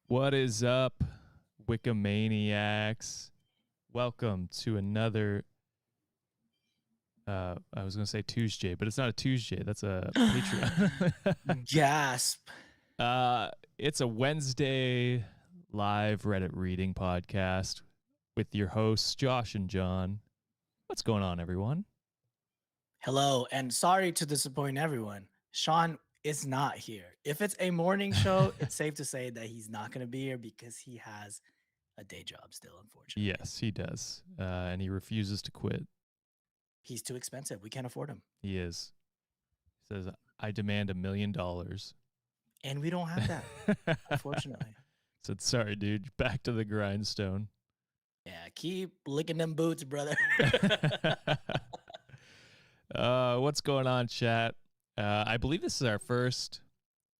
What is up, Wikimaniacs? Welcome to another, I was going to say Tuesday, but it's not a Tuesday. That's a Patreon. Gasp. It's a Wednesday live Reddit reading podcast with your hosts, Josh and John. What's going on, everyone? Hello, and sorry to disappoint everyone. Sean is not here. If it's a morning show, it's safe to say that he's not going to be here because he has a day job still, unfortunately. Yes, he does. And he refuses to quit. He's too expensive. We can't afford him. He is. He says, I demand $1 million. And we don't have that, unfortunately. Said, sorry, dude. Back to the grindstone. Yeah, keep licking them boots, brother. What's going on, chat? I believe this is our first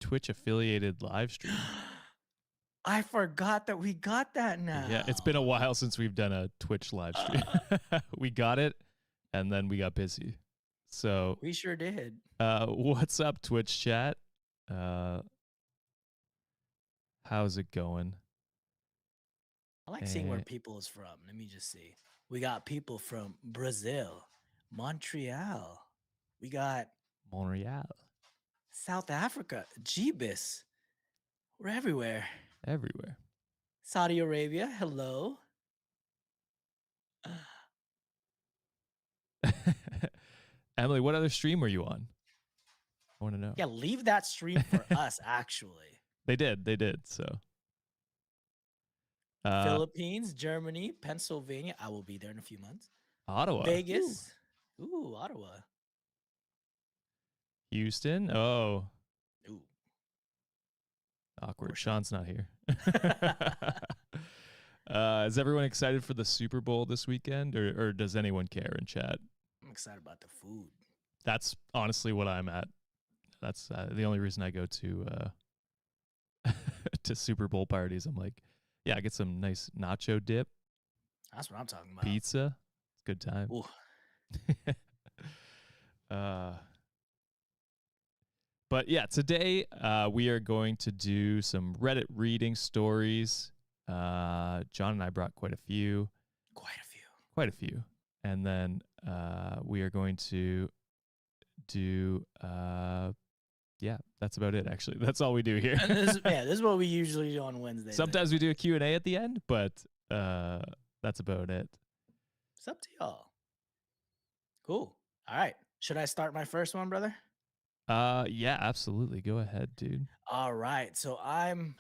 Twitch-affiliated live stream. I forgot that we got that now. Yeah, it's been a while since we've done a Twitch live stream. We got it, and then we got busy. So we sure did. What's up, Twitch chat? How's it going? I like seeing where people is from. Let me just see. We got people from Brazil, Montreal. We got Montreal, South Africa, Jeebus. We're everywhere. Everywhere. Saudi Arabia, hello. Emily, what other stream were you on? I want to know. Yeah, leave that stream for us, actually. They did, so. Philippines, Germany, Pennsylvania. I will be there in a few months. Ottawa. Vegas. Ooh, Ottawa. Houston. Oh. Ooh. Awkward. Sean's not here. Is everyone excited for the Super Bowl this weekend, or does anyone care in chat? I'm excited about the food. That's honestly what I'm at. That's the only reason I go to to Super Bowl parties. I'm like, yeah, I get some nice nacho dip. That's what I'm talking about. Pizza. It's a good time. But yeah, today we are going to do some Reddit reading stories. John and I brought quite a few. And then we are going to do, yeah, that's about it, actually. That's all we do here. And this is what we usually do on Wednesday. Sometimes we do a Q&A at the end, but that's about it. It's up to y'all. Cool. All right. Should I start my first one, brother? Yeah, absolutely. Go ahead, dude. All right. So I'm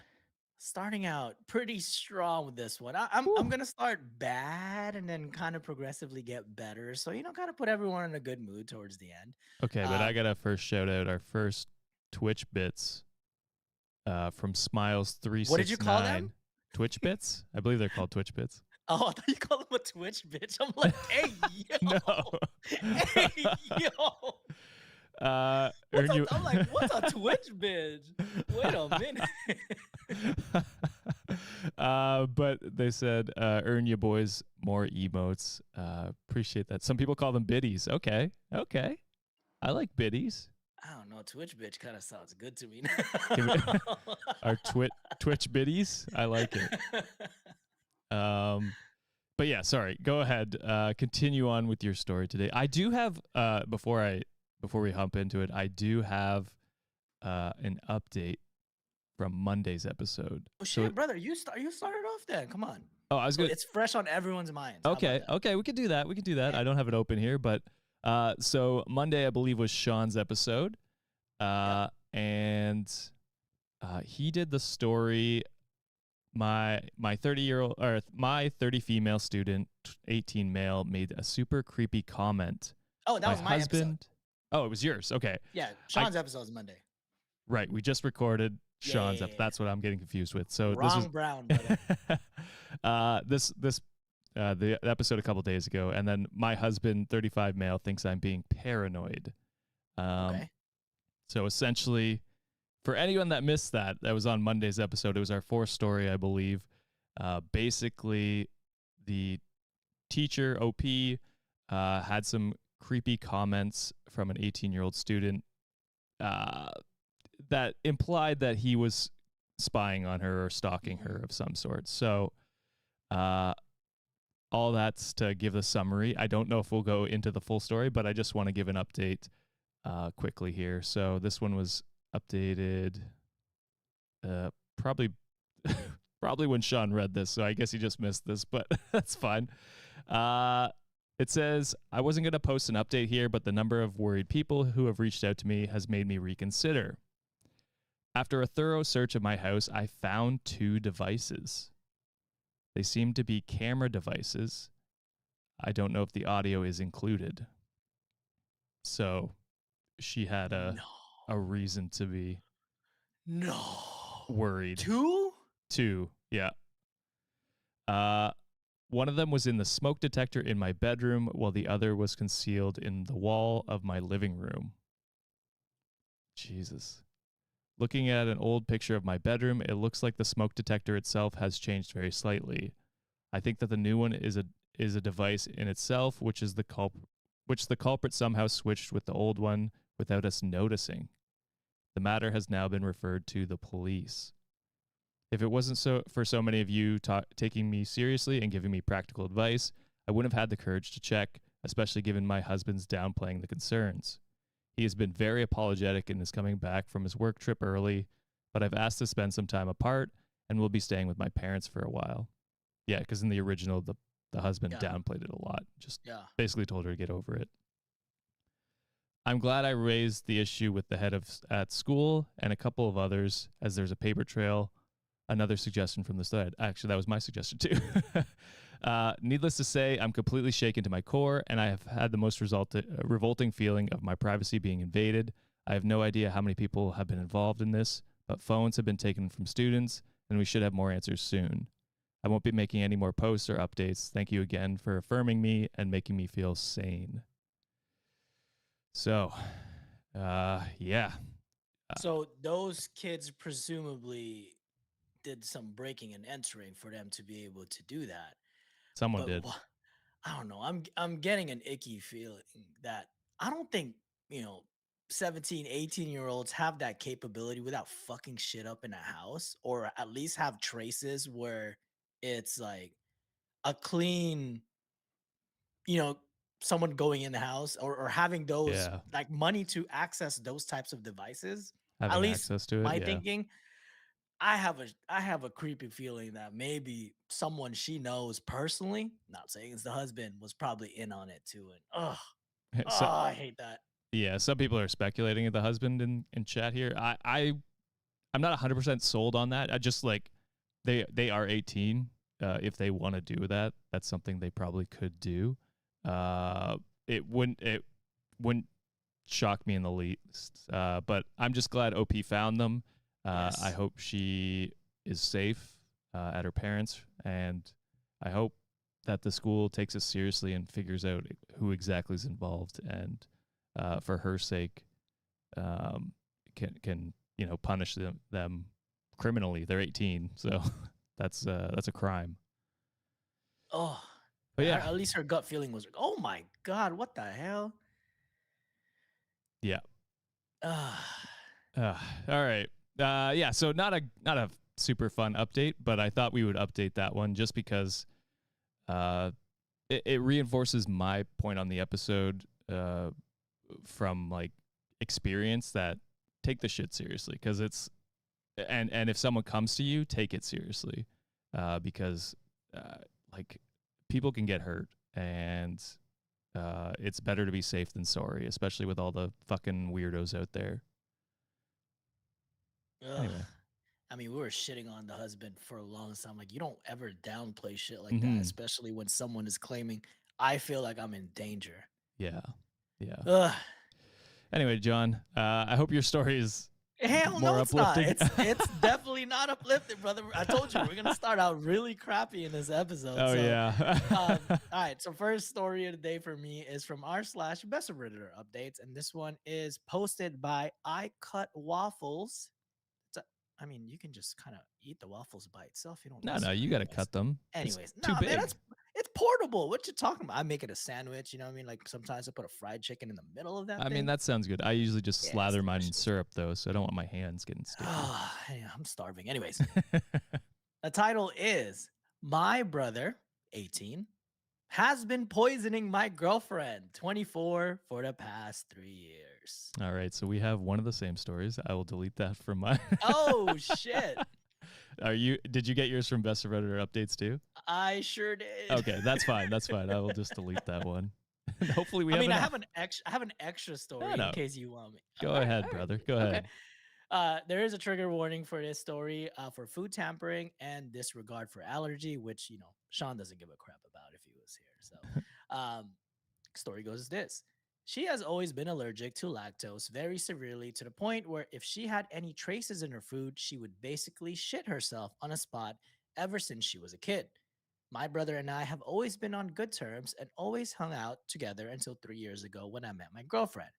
starting out pretty strong with this one. I'm going to start bad and then kind of progressively get better. So, kind of put everyone in a good mood towards the end. Okay, but I got to first shout out our first Twitch bits from Smiles369. What did you call them? Twitch bits? I believe they're called Twitch bits. Oh, I thought you called them a Twitch bitch. I'm like, hey, yo. No. Hey, yo. I'm like, what's a Twitch bitch? Wait a minute. But they said, earn you boys more emotes. Appreciate that. Some people call them biddies. Okay. I like biddies. I don't know. Twitch bitch kind of sounds good to me. Our Twitch biddies. I like it. But yeah, sorry. Go ahead. Continue on with your story today. I do have, before we hump into it, I do have an update from Monday's episode. Oh shit, brother! You started off then. Come on. Oh, I was gonna. It's fresh on everyone's minds. Okay, we could do that. Yeah. I don't have it open here, but so Monday, I believe, was Sean's episode, and he did the story. My 30 female student, 18 male, made a super creepy comment. Oh, that was my husband. Episode. Oh, it was yours. Okay. Yeah, Sean's episode is Monday. Right. We just recorded Sean's episode. That's what I'm getting confused with. So Brown, brother. The episode a couple days ago, and then my husband, 35 male, thinks I'm being paranoid. Okay. So essentially, for anyone that missed that was on Monday's episode. It was our fourth story, I believe. Basically, the teacher, OP, had some creepy comments from an 18-year-old student that implied that he was spying on her or stalking her Mhm. of some sort. So, uh, all that's to give the summary. I don't know if we'll go into the full story, but I just want to give an update quickly here. So this one was updated probably probably when Sean read this, so I guess he just missed this, but that's fine. It says, I wasn't going to post an update here, but the number of worried people who have reached out to me has made me reconsider. After a thorough search of my house, I found 2 devices. They seem to be camera devices. I don't know if the audio is included. So she had No. a reason to be No. worried. 2? 2, yeah. One of them was in the smoke detector in my bedroom, while the other was concealed in the wall of my living room. Jesus. Looking at an old picture of my bedroom, it looks like the smoke detector itself has changed very slightly. I think that the new one is a device in itself, which the culprit somehow switched with the old one without us noticing. The matter has now been referred to the police. If it wasn't so for so many of you taking me seriously and giving me practical advice, I wouldn't have had the courage to check, especially given my husband's downplaying the concerns. He has been very apologetic and is coming back from his work trip early, but I've asked to spend some time apart and will be staying with my parents for a while. Yeah, because in the original, the husband Yeah. downplayed it a lot, just Yeah. basically told her to get over it. I'm glad I raised the issue with the head at school and a couple of others, as there's a paper trail. Another suggestion from the thread. Actually, that was my suggestion too. Needless to say, I'm completely shaken to my core, and I have had the most revolting feeling of my privacy being invaded. I have no idea how many people have been involved in this, but phones have been taken from students, and we should have more answers soon. I won't be making any more posts or updates. Thank you again for affirming me and making me feel sane. So, yeah. So those kids presumably did some breaking and entering for them to be able to do that. Someone But did. I don't know. I'm getting an icky feeling that I don't think, you know, 17, 18-year-olds have that capability without fucking shit up in a house, or at least have traces where it's like a clean, you know, someone going in the house, or having those Yeah. like money to access those types of devices. At Having least access to it. my Yeah. thinking, I have a creepy feeling that maybe someone she knows personally, not saying it's the husband, was probably in on it too. And So, I hate that. yeah, some people are speculating at the husband in chat here. I'm not 100% sold on that. I just like they are 18. If they want to do that, that's something they probably could do. It wouldn't shock me in the least. But I'm just glad OP found them. I Yes. hope she is safe at her parents, and I hope that the school takes it seriously and figures out who exactly is involved, and for her sake, um, can punish them criminally. They're 18, so that's a crime. Oh, But yeah, at least her gut feeling was, oh my god, what the hell? yeah. Ugh. All right. Yeah. So not a super fun update, but I thought we would update that one just because it reinforces my point on the episode from like experience that take the shit seriously, because it's and if someone comes to you, take it seriously, because like people can get hurt, and it's better to be safe than sorry, especially with all the fucking weirdos out there. Ugh. Anyway. I mean, we were shitting on the husband for a long time. Like, you don't ever downplay shit like that, Mm-hmm. especially when someone is claiming, I feel like I'm in danger. Yeah. Yeah. Ugh. Anyway, John, I hope your story is Hell no, more it's not. uplifting. It's definitely not uplifting, brother. I told you we're gonna start out really crappy in this episode. Oh, So, yeah. all right. So, first story of the day for me is from r/best of Redditor updates, and this one is posted by I Cut Waffles. I mean, you can just kind of eat the waffles by itself. You don't No, you got to necessarily. cut them. It's Anyways, too nah, man, big. it's portable. What you talking about? I make it a sandwich. You know what I mean? Like sometimes I put a fried chicken in the middle of that I mean, thing. that sounds good. I usually just Yeah, it's slather mine in delicious. syrup though, so I don't want my hands getting sticky. Yeah, I'm starving. Anyways, the title is My Brother, 18, has been poisoning my girlfriend, 24, for the past 3 years. All right, so we have one of the same stories. I will delete that from my. Oh, shit. Are you? Did you get yours from Best of Redditor updates too? I sure did. Okay, that's fine. That's fine. I will just delete that one. Hopefully, we I have mean, enough. I have an extra No, story in no. case you want me. Go All right, ahead, all right. brother. Go Okay. ahead. There is a trigger warning for this story for food tampering and disregard for allergy, which, Sean doesn't give a crap about if he was here. So, story goes as this. She has always been allergic to lactose very severely to the point where if she had any traces in her food, she would basically shit herself on a spot ever since she was a kid. My brother and I have always been on good terms and always hung out together until 3 years ago when I met my girlfriend.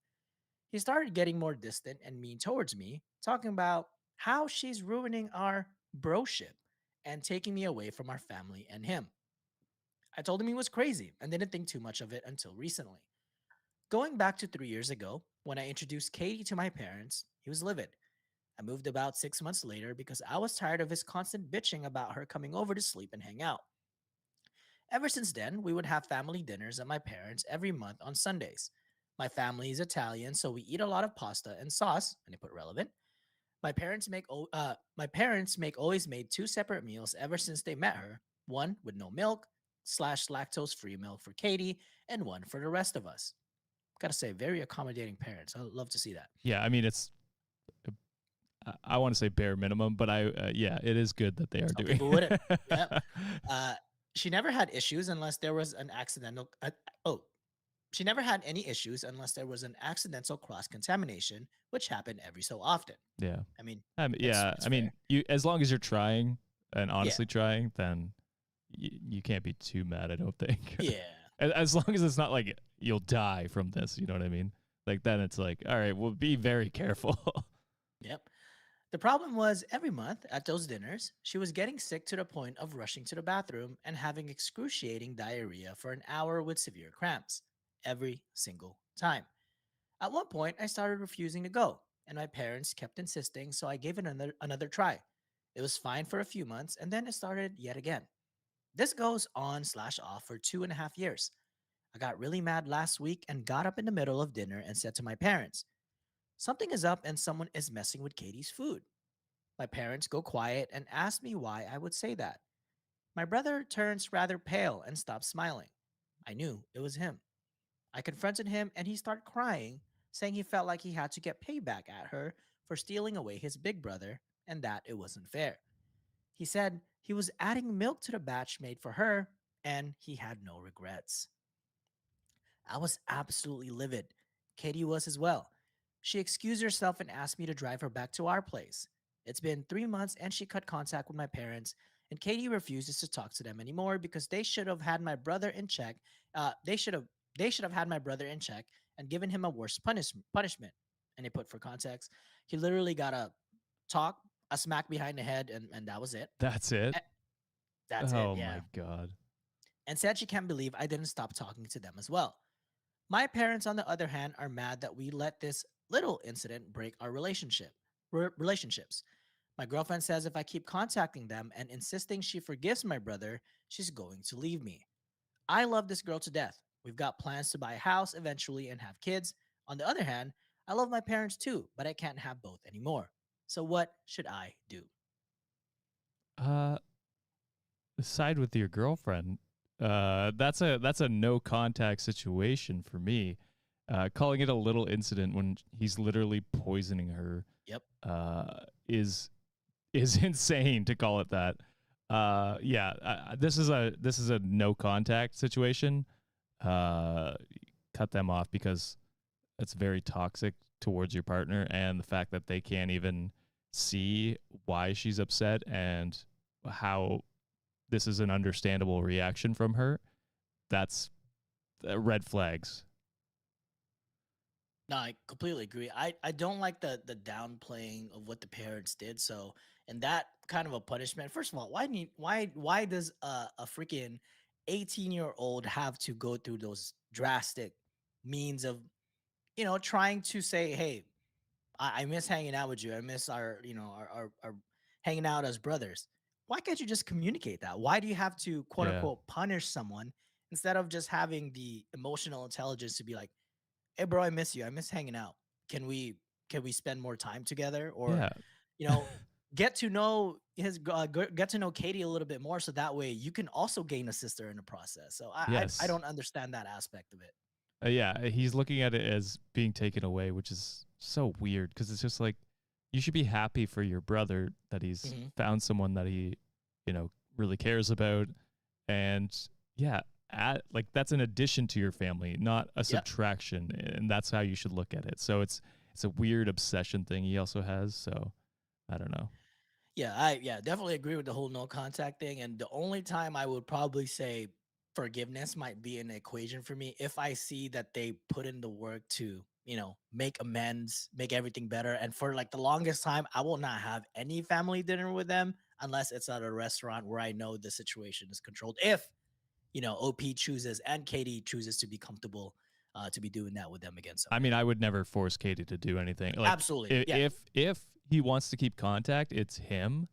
He started getting more distant and mean towards me, talking about how she's ruining our broship and taking me away from our family and him. I told him he was crazy and didn't think too much of it until recently. Going back to 3 years ago, when I introduced Katie to my parents, he was livid. I moved about 6 months later because I was tired of his constant bitching about her coming over to sleep and hang out. Ever since then, we would have family dinners at my parents' every month on Sundays. My family is Italian, so we eat a lot of pasta and sauce, and they put relevant. My parents make always made two separate meals ever since they met her. One with no milk slash lactose free milk for Katie, and one for the rest of us. Gotta say, very accommodating parents. I would love to see that. Yeah, I mean, it's. I want to say bare minimum, but yeah, it is good that they are Some doing. people wouldn't. Yeah. Uh, she never had issues unless there was an accidental. Oh, she never had any issues unless there was an accidental cross contamination, which happened every so often. Yeah. I mean, Yeah. it's I mean, fair. you as long as you're trying and Yeah, honestly trying, then you can't be too mad. I don't think. yeah. As long as it's not like you'll die from this, you know what I mean? Like then it's like, all right, well, be very careful. Yep. The problem was every month at those dinners, she was getting sick to the point of rushing to the bathroom and having excruciating diarrhea for an hour with severe cramps. Every single time. At one point, I started refusing to go, and my parents kept insisting, so I gave it another try. It was fine for a few months, and then it started yet again. This goes on slash off for 2.5 years. I got really mad last week and got up in the middle of dinner and said to my parents, something is up and someone is messing with Katie's food. My parents go quiet and ask me why I would say that. My brother turns rather pale and stops smiling. I knew it was him. I confronted him and he started crying, saying he felt like he had to get payback at her for stealing away his big brother and that it wasn't fair. He said he was adding milk to the batch made for her and he had no regrets. I was absolutely livid. Katie was as well. She excused herself and asked me to drive her back to our place. It's been 3 months and she cut contact with my parents, and Katie refuses to talk to them anymore because they should have had my brother in check. They should have had my brother in check and given him a worse punishment. And they put for context, he literally got a talk, a smack behind the head, and that was it. That's it. Eh, That's it, Oh yeah. my god. And said she can't believe I didn't stop talking to them as well. My parents, on the other hand, are mad that we let this little incident break our relationships. My girlfriend says if I keep contacting them and insisting she forgives my brother, she's going to leave me. I love this girl to death. We've got plans to buy a house eventually and have kids. On the other hand, I love my parents too, but I can't have both anymore. So what should I do? Uh, side with your girlfriend. That's a no contact situation for me. Calling it a little incident when he's literally poisoning her Yep. is insane to call it that. Yeah, this is a no contact situation. Uh, Cut them off because it's very toxic towards your partner, and the fact that they can't even see why she's upset and how this is an understandable reaction from her. That's red flags. No, I completely agree. I don't like the downplaying of what the parents did. So, and that kind of a punishment. First of all, why does a freaking 18-year-old have to go through those drastic means of, trying to say, hey, I miss hanging out with you. I miss our hanging out as brothers. Why can't you just communicate that? Why do you have to quote Yeah. unquote punish someone instead of just having the emotional intelligence to be like, hey bro, I miss you. I miss hanging out. Can we spend more time together? Or, Yeah. you know, get to know get to know Katie a little bit more so that way you can also gain a sister in the process. So I Yes. don't understand that aspect of it. Yeah, he's looking at it as being taken away, which is so weird because it's just like you should be happy for your brother that he's Hmm. found someone that he, really cares about, and yeah, like that's an addition to your family, not a Yep. subtraction, and that's how you should look at it. So it's a weird obsession thing he also has. So I don't know. Yeah, I definitely agree with the whole no contact thing. And the only time I would probably say forgiveness might be an equation for me if I see that they put in the work to, make amends, make everything better. And for like the longest time, I will not have any family dinner with them unless it's at a restaurant where I know the situation is controlled. If, OP chooses and Katie chooses to be comfortable to be doing that with them again I someday. mean, I would never force Katie to do anything. Like Absolutely. Yeah. if he wants to keep contact, it's him,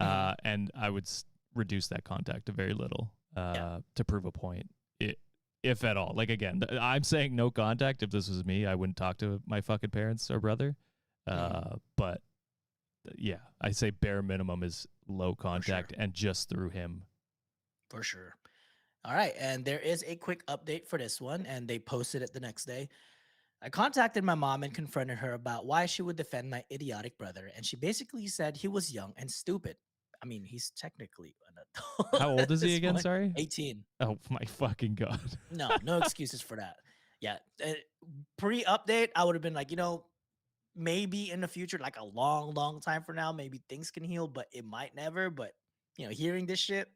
Mhm. and I would reduce that contact to very little Yeah. to prove a point, if at all. Like again, I'm saying no contact. If this was me, I wouldn't talk to my fucking parents or brother. Mhm. But yeah, I say bare minimum is low For sure. contact and just through him. For sure. All right, and there is a quick update for this one, and they posted it the next day. I contacted my mom and confronted her about why she would defend my idiotic brother, and she basically said he was young and stupid. I mean, he's technically an adult How old at is he this again? point. Sorry. 18. Oh my fucking god. No, no excuses for that. Yeah, pre-update, I would have been like, maybe in the future, like a long, long time from now, maybe things can heal, but it might never. But hearing this shit,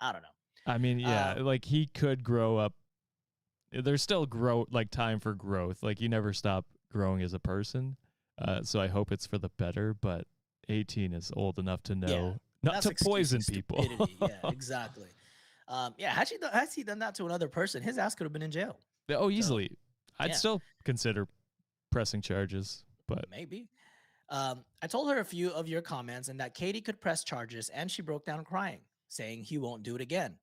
I don't know. I mean, yeah, Um, like he could grow up. There's still time for growth. Like you never stop growing as a person. So I hope it's for the better. But 18 is old enough to Yeah, know not that's to excusing poison people. stupidity. Yeah, exactly. Yeah, has he done that to another person, his ass could have been in jail. Oh, So easily. I'd yeah, still consider pressing charges, but maybe. I told her a few of your comments and that Katie could press charges, and she broke down crying, saying he won't do it again.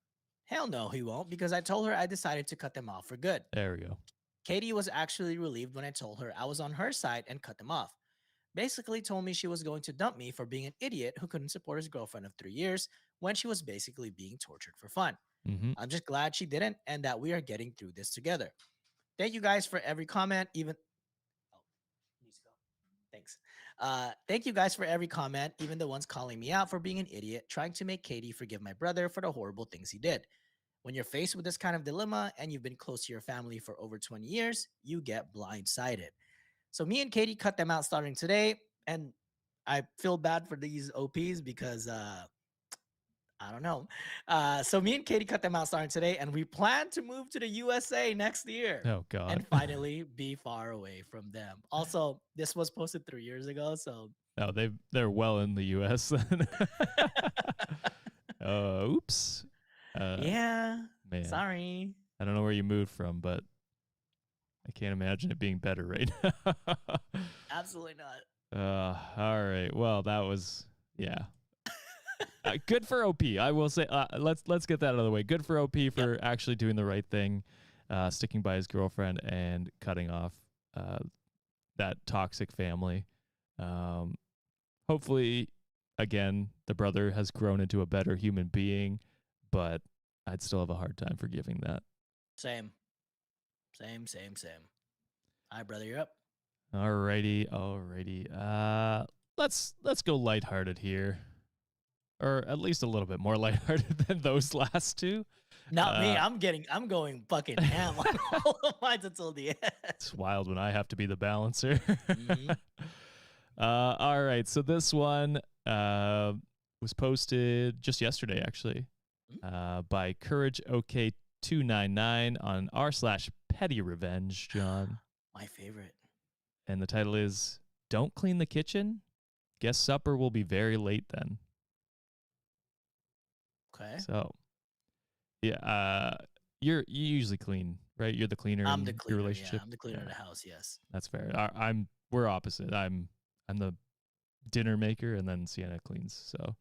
Hell no, he won't, because I told her I decided to cut them off for good. there we go. Katie was actually relieved when I told her I was on her side and cut them off. Basically told me she was going to dump me for being an idiot who couldn't support his girlfriend of 3 years when she was basically being tortured for fun. Hmm. I'm just glad she didn't and that we are getting through this together. Thank you guys for every comment, even oh, needs to go. Thanks. Thank you guys for every comment, even the ones calling me out for being an idiot, trying to make Katie forgive my brother for the horrible things he did. When you're faced with this kind of dilemma and you've been close to your family for over 20 years, you get blindsided. So me and Katie cut them out starting today, and I feel bad for these OPs because I don't know. So me and Katie cut them out starting today, and we plan to move to the USA next year Oh God. and finally be far away from them. Also, this was posted 3 years ago, so No, they're well in the U.S. then. Oops. Uh, yeah, man, sorry. I don't know where you moved from, but I can't imagine it being better right now. Absolutely not. All right. Well, that was yeah. Good for OP. I will say. Let's get that out of the way. Good for OP Yep. for actually doing the right thing, sticking by his girlfriend and cutting off uh, that toxic family. Um, hopefully, again, the brother has grown into a better human being, but I'd still have a hard time forgiving that. Same. Same. All right, brother, you're up. Alrighty. Let's go lighthearted here, or at least a little bit more lighthearted than those last two. Not me. Uh, I'm going fucking ham on all of mine until the end. it's wild when I have to be the balancer. Hmm. All right, so this one was posted just yesterday, actually, by Courage OK 299 on r/petty revenge, John. My favorite. And the title is "Don't Clean the Kitchen. Guess supper will be very late then." Okay. So Yeah. You usually clean, right? You're the cleaner I'm the in your cleaner. Yeah, relationship. I'm the cleaner of Yeah, the house. Yes. that's fair. We're opposite. I'm the dinner maker, and then Sienna cleans. So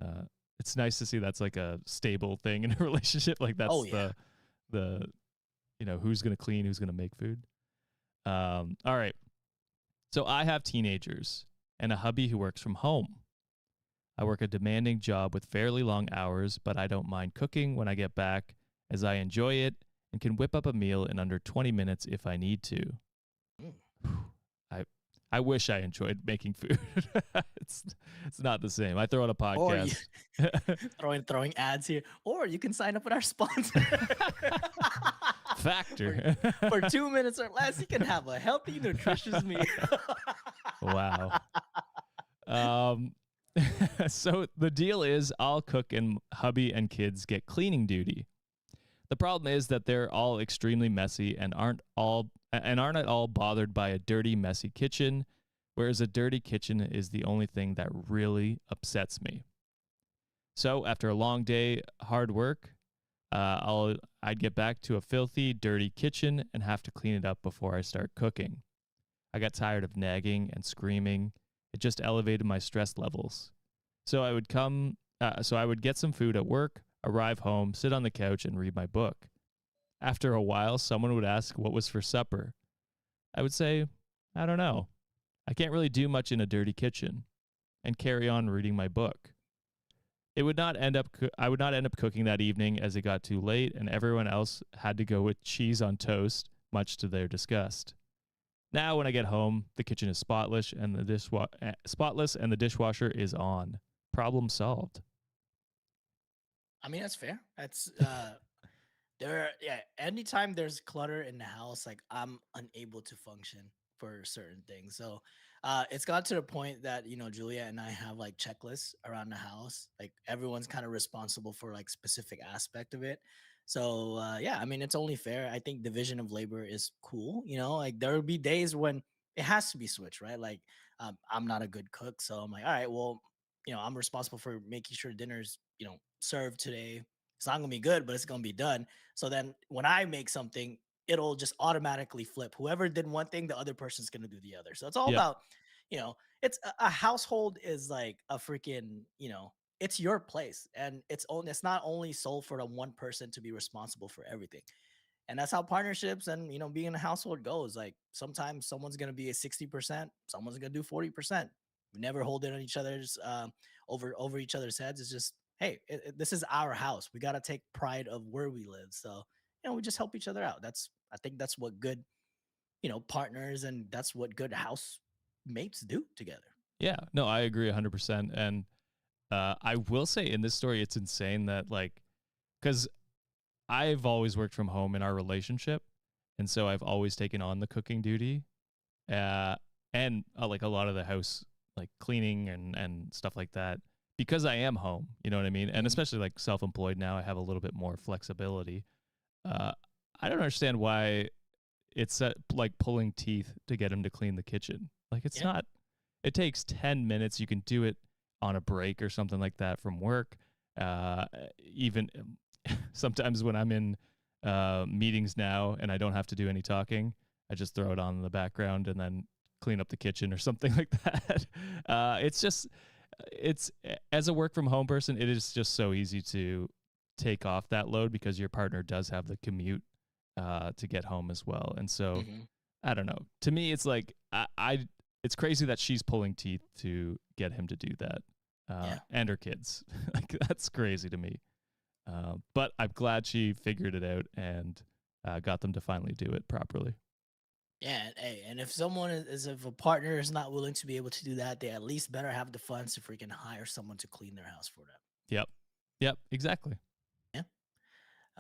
uh, it's nice to see that's like a stable thing in a relationship. Like Oh that's yeah. the who's gonna clean, who's gonna make food. All right. So I have teenagers and a hubby who works from home. I work a demanding job with fairly long hours, but I don't mind cooking when I get back, as I enjoy it and can whip up a meal in under 20 minutes if I need to. Mm. I I wish I enjoyed making food. it's it's not the same. I throw on a Or you podcast. throwing ads here, or you can sign up with our sponsor. for, Factor. for 2 minutes or less, you can have a healthy, nutritious meal. Wow. Um so the deal is I'll cook and hubby and kids get cleaning duty. The problem is that they're all extremely messy and aren't at all bothered by a dirty, messy kitchen, whereas a dirty kitchen is the only thing that really upsets me. So after a long day, hard work, I'd get back to a filthy, dirty kitchen and have to clean it up before I start cooking. I got tired of nagging and screaming. It just elevated my stress levels. So I would get some food at work, arrive home, sit on the couch, and read my book. After a while, someone would ask what was for supper. I would say, I don't know. I can't really do much in a dirty kitchen, and carry on reading my book. I would not end up cooking that evening as it got too late and everyone else had to go with cheese on toast, much to their disgust. Now when I get home, the kitchen is spotless and the dishwasher is on. Problem solved. I mean, that's fair. That's yeah, anytime there's clutter in the house, like I'm unable to function for certain things. So it's got to the point that, Julia and I have like checklists around the house. Like everyone's kind of responsible for like specific aspect of it. So yeah, I mean, it's only fair. I think division of labor is cool. Like there will be days when it has to be switched, right? Like I'm not a good cook, so I'm like, all right, well, I'm responsible for making sure dinner's served today. It's not gonna be good, but it's gonna be done. So then when I make something, it'll just automatically flip. Whoever did one thing, the other person's going to do the other. So it's all Yep. about, it's a household is like a freaking, it's your place, and it's not only sold for the one person to be responsible for everything. And that's how partnerships and being a household goes. Like sometimes someone's gonna be a 60%, someone's gonna do 40%. We never hold it on each other's over each other's heads. It's just, hey, this is our house. We gotta take pride of where we live. So we just help each other out. I think that's what good partners, and that's what good house mates do together. Yeah. No, I agree 100%. And I will say in this story, it's insane that, like, because I've always worked from home in our relationship. And so I've always taken on the cooking duty uh, and like a lot of the house, like cleaning and stuff like that, because I am home. You know what I mean? And Mhm. especially like self employed now, I have a little bit more flexibility. Uh, I don't understand why it's like pulling teeth to get him to clean the kitchen. Like it's Yeah. not. It takes 10 minutes. You can do it on a break or something like that from work. Uh, Even sometimes when I'm in meetings now and I don't have to do any talking, I just throw it on in the background and then clean up the kitchen or something like that. It's just, it's as a work from home person, it is just so easy to take off that load because your partner does have the commute to get home as well. And so Hmm. I don't know. To me, it's like it's crazy that she's pulling teeth to get him to do that, Yeah. and her kids. Like that's crazy to me. But I'm glad she figured it out and got them to finally do it properly. Yeah, and if someone if a partner is not willing to be able to do that, they at least better have the funds to freaking hire someone to clean their house for them. Yep. Yep. Exactly. Yeah.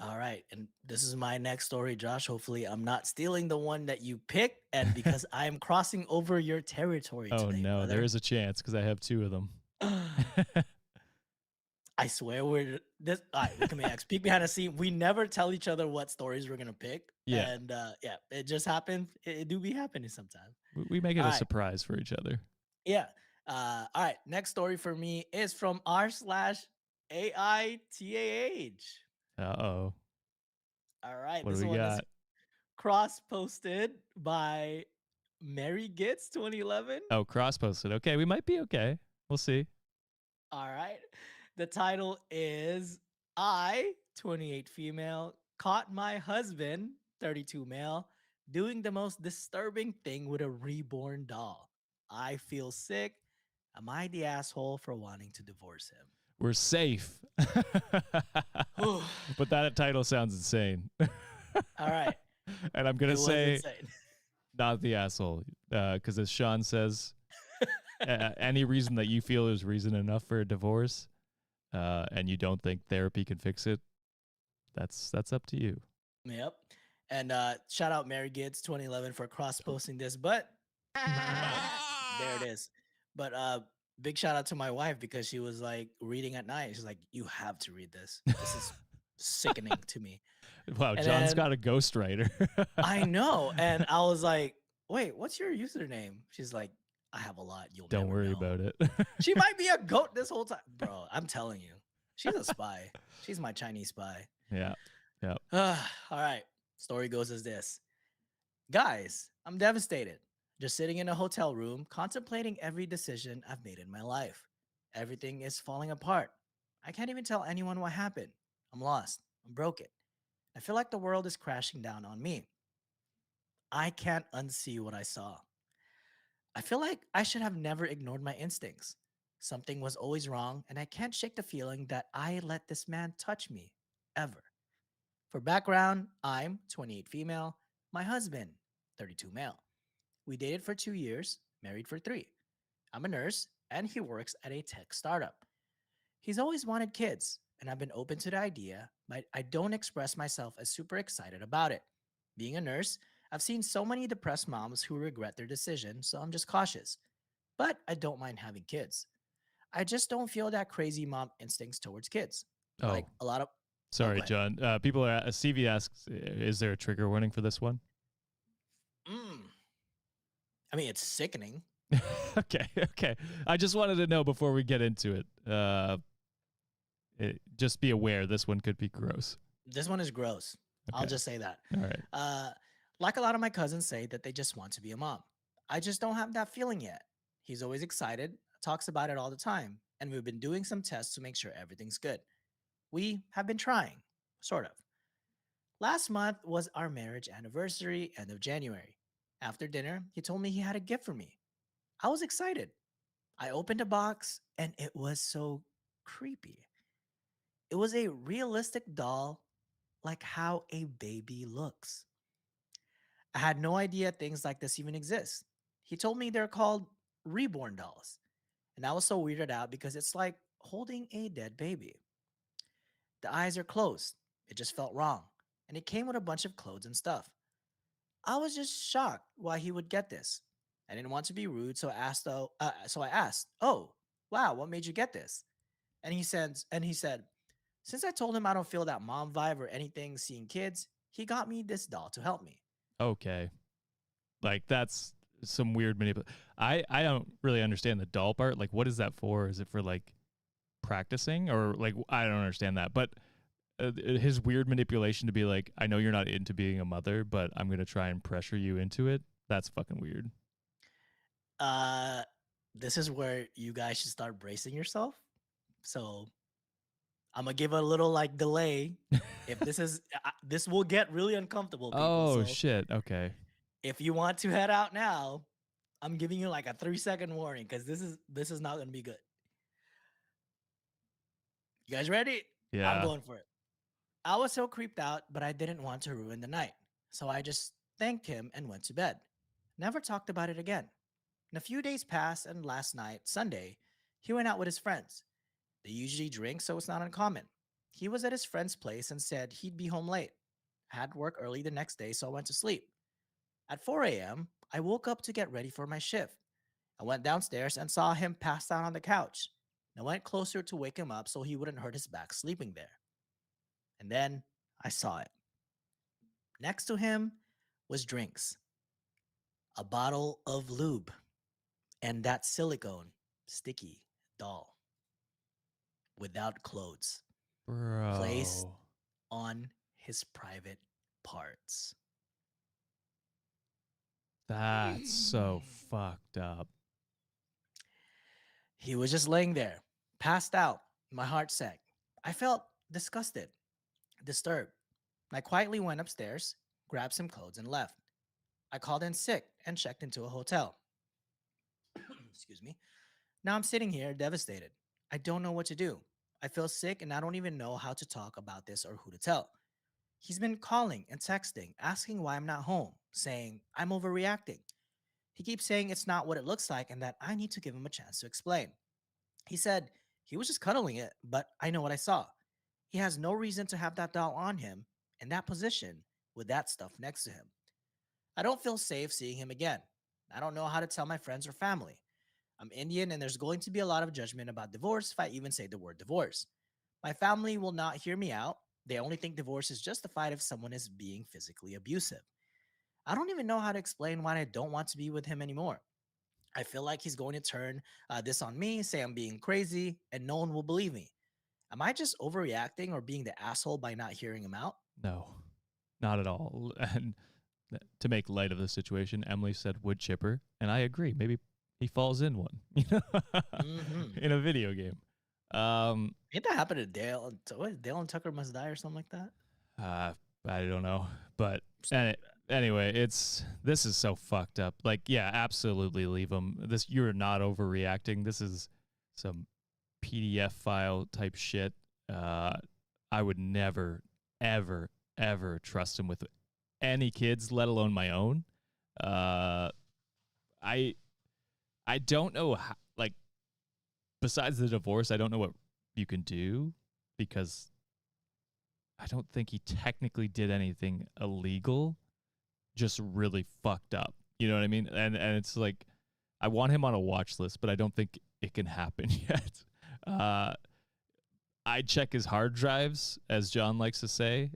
All right. And this is my next story, Josh. Hopefully, I'm not stealing the one that you picked, and because I am crossing over your territory Oh today, no, there brother. is a chance because I have two of them. I swear we're this. All right, look at me. Peek behind the scene. We never tell each other what stories we're gonna pick, Yeah, and yeah, it just happens. It do be happening sometimes. we make it All a right. surprise for each other. Yeah. All right. Next story for me is from r slash AITAH. Uh-oh. All right, What do this we one is got? cross-posted by Mary Gitz 2011. Oh, cross-posted. Okay, we might be okay. We'll see. All right. The title is I, 28 female, caught my husband, 32 male, doing the most disturbing thing with a reborn doll. I feel sick. Am I the asshole for wanting to divorce him? We're safe. All But that title sounds insane. right. And I'm going It to was say insane. not the asshole. Because as Sean says, any reason that you feel is reason enough for a divorce and you don't think therapy can fix it, that's up to you. Yep. And shout out Mary Gids 2011 for cross posting this, but there it is. But big shout out to my wife because she was like reading at night. She's like, "You have to read this. This is sickening to me." Wow, And John's then got a ghostwriter. I know, and I was like, "Wait, what's your username?" She's like, "I have a lot. You'll Don't never worry know." about it. She might be a goat this whole time, bro. I'm telling you, she's a spy. She's my Chinese spy. Yeah. Yeah. All right. Story goes as this. Guys, I'm devastated. Just sitting in a hotel room, contemplating every decision I've made in my life. Everything is falling apart. I can't even tell anyone what happened. I'm lost. I'm broken. I feel like the world is crashing down on me. I can't unsee what I saw. I feel like I should have never ignored my instincts. Something was always wrong, and I can't shake the feeling that I let this man touch me, ever. For background, I'm 28 female, my husband, 32 male. We dated for 2 years, married for 3. I'm a nurse, and he works at a tech startup. He's always wanted kids, and I've been open to the idea, but I don't express myself as super excited about it. Being a nurse, I've seen so many depressed moms who regret their decision, so I'm just cautious. But I don't mind having kids. I just don't feel that crazy mom instincts towards kids. Oh, Like a lot of. Oh, sorry, go ahead. John. People are. CV asks, is there a trigger warning for this one? Mm. I mean, it's sickening. Okay. Okay. I just wanted to know before we get into it. Just be aware this one could be gross. This one is gross. Okay. I'll just say that. All right. Like a lot of my cousins say that they just want to be a mom. I just don't have that feeling yet. He's always excited, talks about it all the time, and we've been doing some tests to make sure everything's good. We have been trying, sort of. Last month was our marriage anniversary, end of January. After dinner, he told me he had a gift for me. I was excited. I opened a box, and it was so creepy. It was a realistic doll, like how a baby looks. I had no idea things like this even exist. He told me they're called reborn dolls. And I was so weirded out because it's like holding a dead baby. The eyes are closed. It just felt wrong. And it came with a bunch of clothes and stuff. I was just shocked why he would get this. I didn't want to be rude, so I asked, "Oh, wow, what made you get this?" And he said, since I told him I don't feel that mom vibe or anything seeing kids, he got me this doll to help me. Okay. Like that's some weird manipulation. I don't really understand the doll part. Like, what is that for? Is it for like practicing or like I don't understand that. But his weird manipulation to be like, I know you're not into being a mother, but I'm gonna try and pressure you into it. That's fucking weird. Uh, this is where you guys should start bracing yourself. So I'm gonna give a little like delay. If this will get really uncomfortable, people. Oh So shit. Okay. if you want to head out now, I'm giving you like a 3-second warning because this is not gonna be good. You guys ready? I'm Yeah. going for it. I was so creeped out, but I didn't want to ruin the night. So I just thanked him and went to bed. Never talked about it again. And a few days passed, and last night, Sunday, he went out with his friends. They usually drink, so it's not uncommon. He was at his friend's place and said he'd be home late. I had work early the next day, so I went to sleep. At 4 a.m., I woke up to get ready for my shift. I went downstairs and saw him passed out on the couch. I went closer to wake him up so he wouldn't hurt his back sleeping there. And then I saw it. Next to him was drinks, a bottle of lube, and that silicone sticky doll without clothes placed Bro. on his private parts. That's so fucked up. He was just laying there, passed out. My heart sank. I felt disgusted, disturbed. I quietly went upstairs, grabbed some clothes, and left. I called in sick and checked into a hotel. Excuse me. Now I'm sitting here devastated. I don't know what to do. I feel sick and I don't even know how to talk about this or who to tell. He's been calling and texting, asking why I'm not home, saying I'm overreacting. He keeps saying it's not what it looks like and that I need to give him a chance to explain. He said he was just cuddling it, but I know what I saw. He has no reason to have that doll on him in that position with that stuff next to him. I don't feel safe seeing him again. I don't know how to tell my friends or family. I'm Indian and there's going to be a lot of judgment about divorce if I even say the word divorce. My family will not hear me out. They only think divorce is justified if someone is being physically abusive. I don't even know how to explain why I don't want to be with him anymore. I feel like he's going to turn this on me, say I'm being crazy, and no one will believe me. Am I just overreacting or being the asshole by not hearing him out? No, not at all. And to make light of the situation, Emily said wood chipper, and I agree. Maybe he falls in one, in a video game. Ain't that happen to Dale? What, Dale and Tucker Must Die or something like that? I don't know, but anyway, this is so fucked up. Like, yeah, absolutely leave him. You're not overreacting. This is some PDF file type shit. I would never, ever, ever trust him with any kids, let alone my own. I don't know how, like, besides the divorce, I don't know what you can do because I don't think he technically did anything illegal, just really fucked up. You know what I mean? And it's like, I want him on a watch list, but I don't think it can happen yet. I'd check his hard drives, as John likes to say.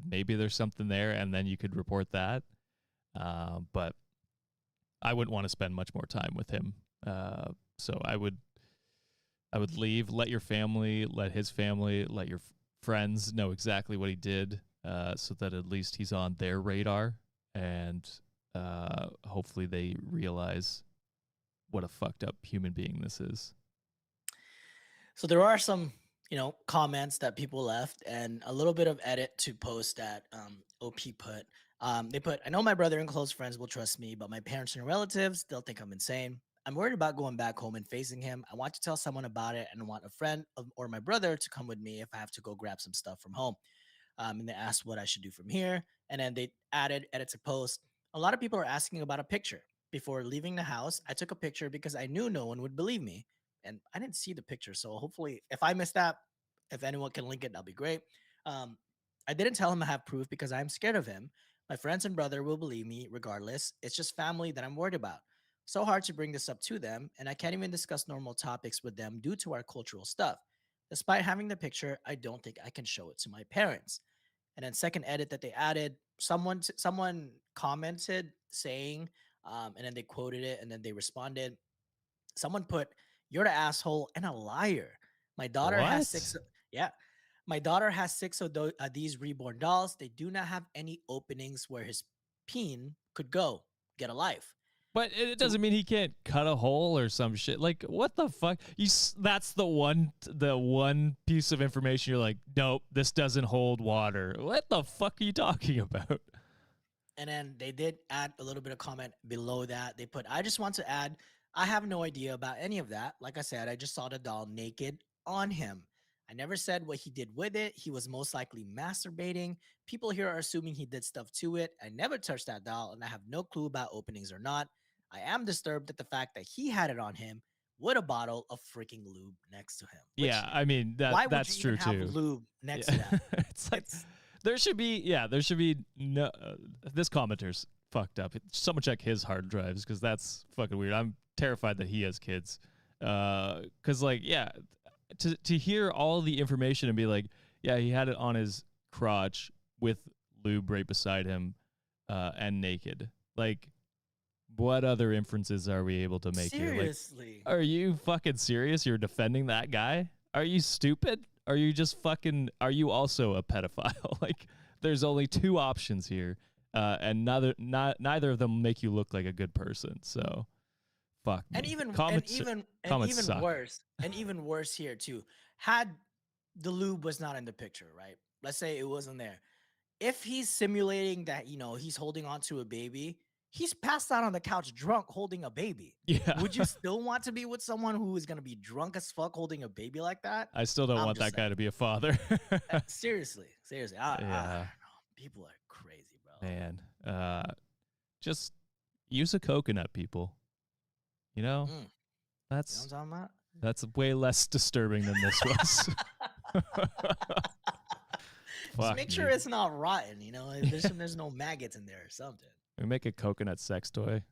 Maybe there's something there, and then you could report that. But I wouldn't want to spend much more time with him. So I would leave. Let your family, let his family, let your friends know exactly what he did, so that at least he's on their radar, and hopefully they realize what a fucked up human being this is. So there are some, comments that people left and a little bit of edit to post that OP put. They put, I know my brother and close friends will trust me, but my parents and relatives, they'll think I'm insane. I'm worried about going back home and facing him. I want to tell someone about it and want a friend or my brother to come with me if I have to go grab some stuff from home. And they asked what I should do from here. And then they edit to post. A lot of people are asking about a picture. Before leaving the house, I took a picture because I knew no one would believe me. And I didn't see the picture. So hopefully, if I missed that, if anyone can link it, that'll be great. Um, I didn't tell him I have proof because I'm scared of him. My friends and brother will believe me regardless. It's just family that I'm worried about. So hard to bring this up to them, and I can't even discuss normal topics with them due to our cultural stuff. Despite having the picture, I don't think I can show it to my parents. And then second edit that they added, someone commented saying, and then they quoted it, and then they responded. Someone put, "You're the asshole and a liar. My daughter has six. What? Yeah, my daughter has six of these reborn dolls. They do not have any openings where his peen could go. Get a life." But it So doesn't mean he can't cut a hole or some shit. Like, what the fuck? That's the one piece of information you're like, nope, this doesn't hold water. What the fuck are you talking about? And then they did add a little bit of comment below that. They put, I just want to add, I have no idea about any of that. Like I said, I just saw the doll naked on him. I never said what he did with it. He was most likely masturbating. People here are assuming he did stuff to it. I never touched that doll, and I have no clue about openings or not. I am disturbed at the fact that he had it on him with a bottle of freaking lube next to him. Which, Yeah, I mean why would that's you even true have too. lube next Yeah. to that? It's like there should be no. This commenter's fucked up. Someone check his hard drives because that's fucking weird. I'm terrified that he has kids. Because to hear all the information and be like, yeah, he had it on his crotch with lube right beside him, and naked. Like, what other inferences are we able to make here? Like, Seriously. are you fucking serious? You're defending that guy? are you stupid? Are you just fucking? Are you also a pedophile? Like, there's only two options here, and neither of them make you look like a good person. So, fuck And me. even Suck. worse, and even worse here too. Had the lube was not in the picture, right? Let's say it wasn't there. If he's simulating that, he's holding on to a baby, he's passed out on the couch drunk holding a baby. Yeah. Would you still want to be with someone who is going to be drunk as fuck holding a baby like that? I still don't want that guy to be a father. Seriously. I Yeah. don't know. People are crazy, bro. Man, just use a coconut, people. You know, You know that's what I'm talking about? that's way less disturbing than this was. Just make sure it's not rotten, there's no maggots in there or something. We make a coconut sex toy.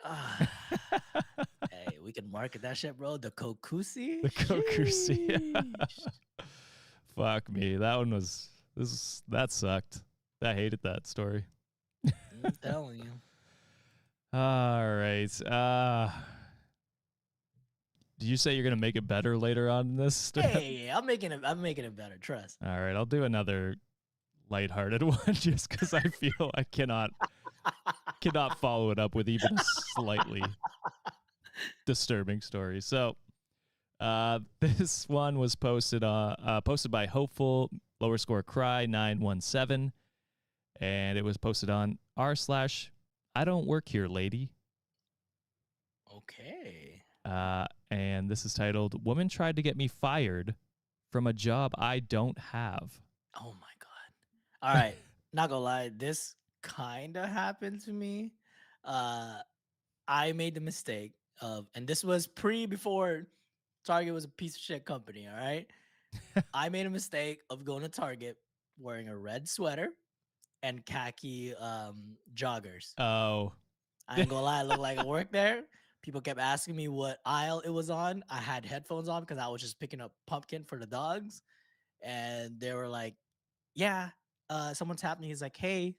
Hey, we can market that shit, bro. The Kokusi. The Kokusi. Fuck me. That sucked. I hated that story. I'm telling you. All right. Do you say you're gonna make it better later on in this? Hey, I'm making it better. Trust. All right, I'll do another lighthearted one just because I feel I cannot follow it up with even a slightly disturbing story. So, this one was posted by Hopeful _Cry 917, and it was posted on r/I don't work here, lady. Okay. And this is titled "Woman Tried to Get Me Fired from a Job I Don't Have." Oh my god. All right. Not gonna lie, this kind of happened to me. I made the mistake of, and this was before Target was a piece of shit company. All right. I made a mistake of going to Target wearing a red sweater and khaki joggers. Oh. I ain't gonna lie, I looked like I worked there. People kept asking me what aisle it was on. I had headphones on because I was just picking up pumpkin for the dogs. And they were like, yeah, someone's tapped me. He's like, hey,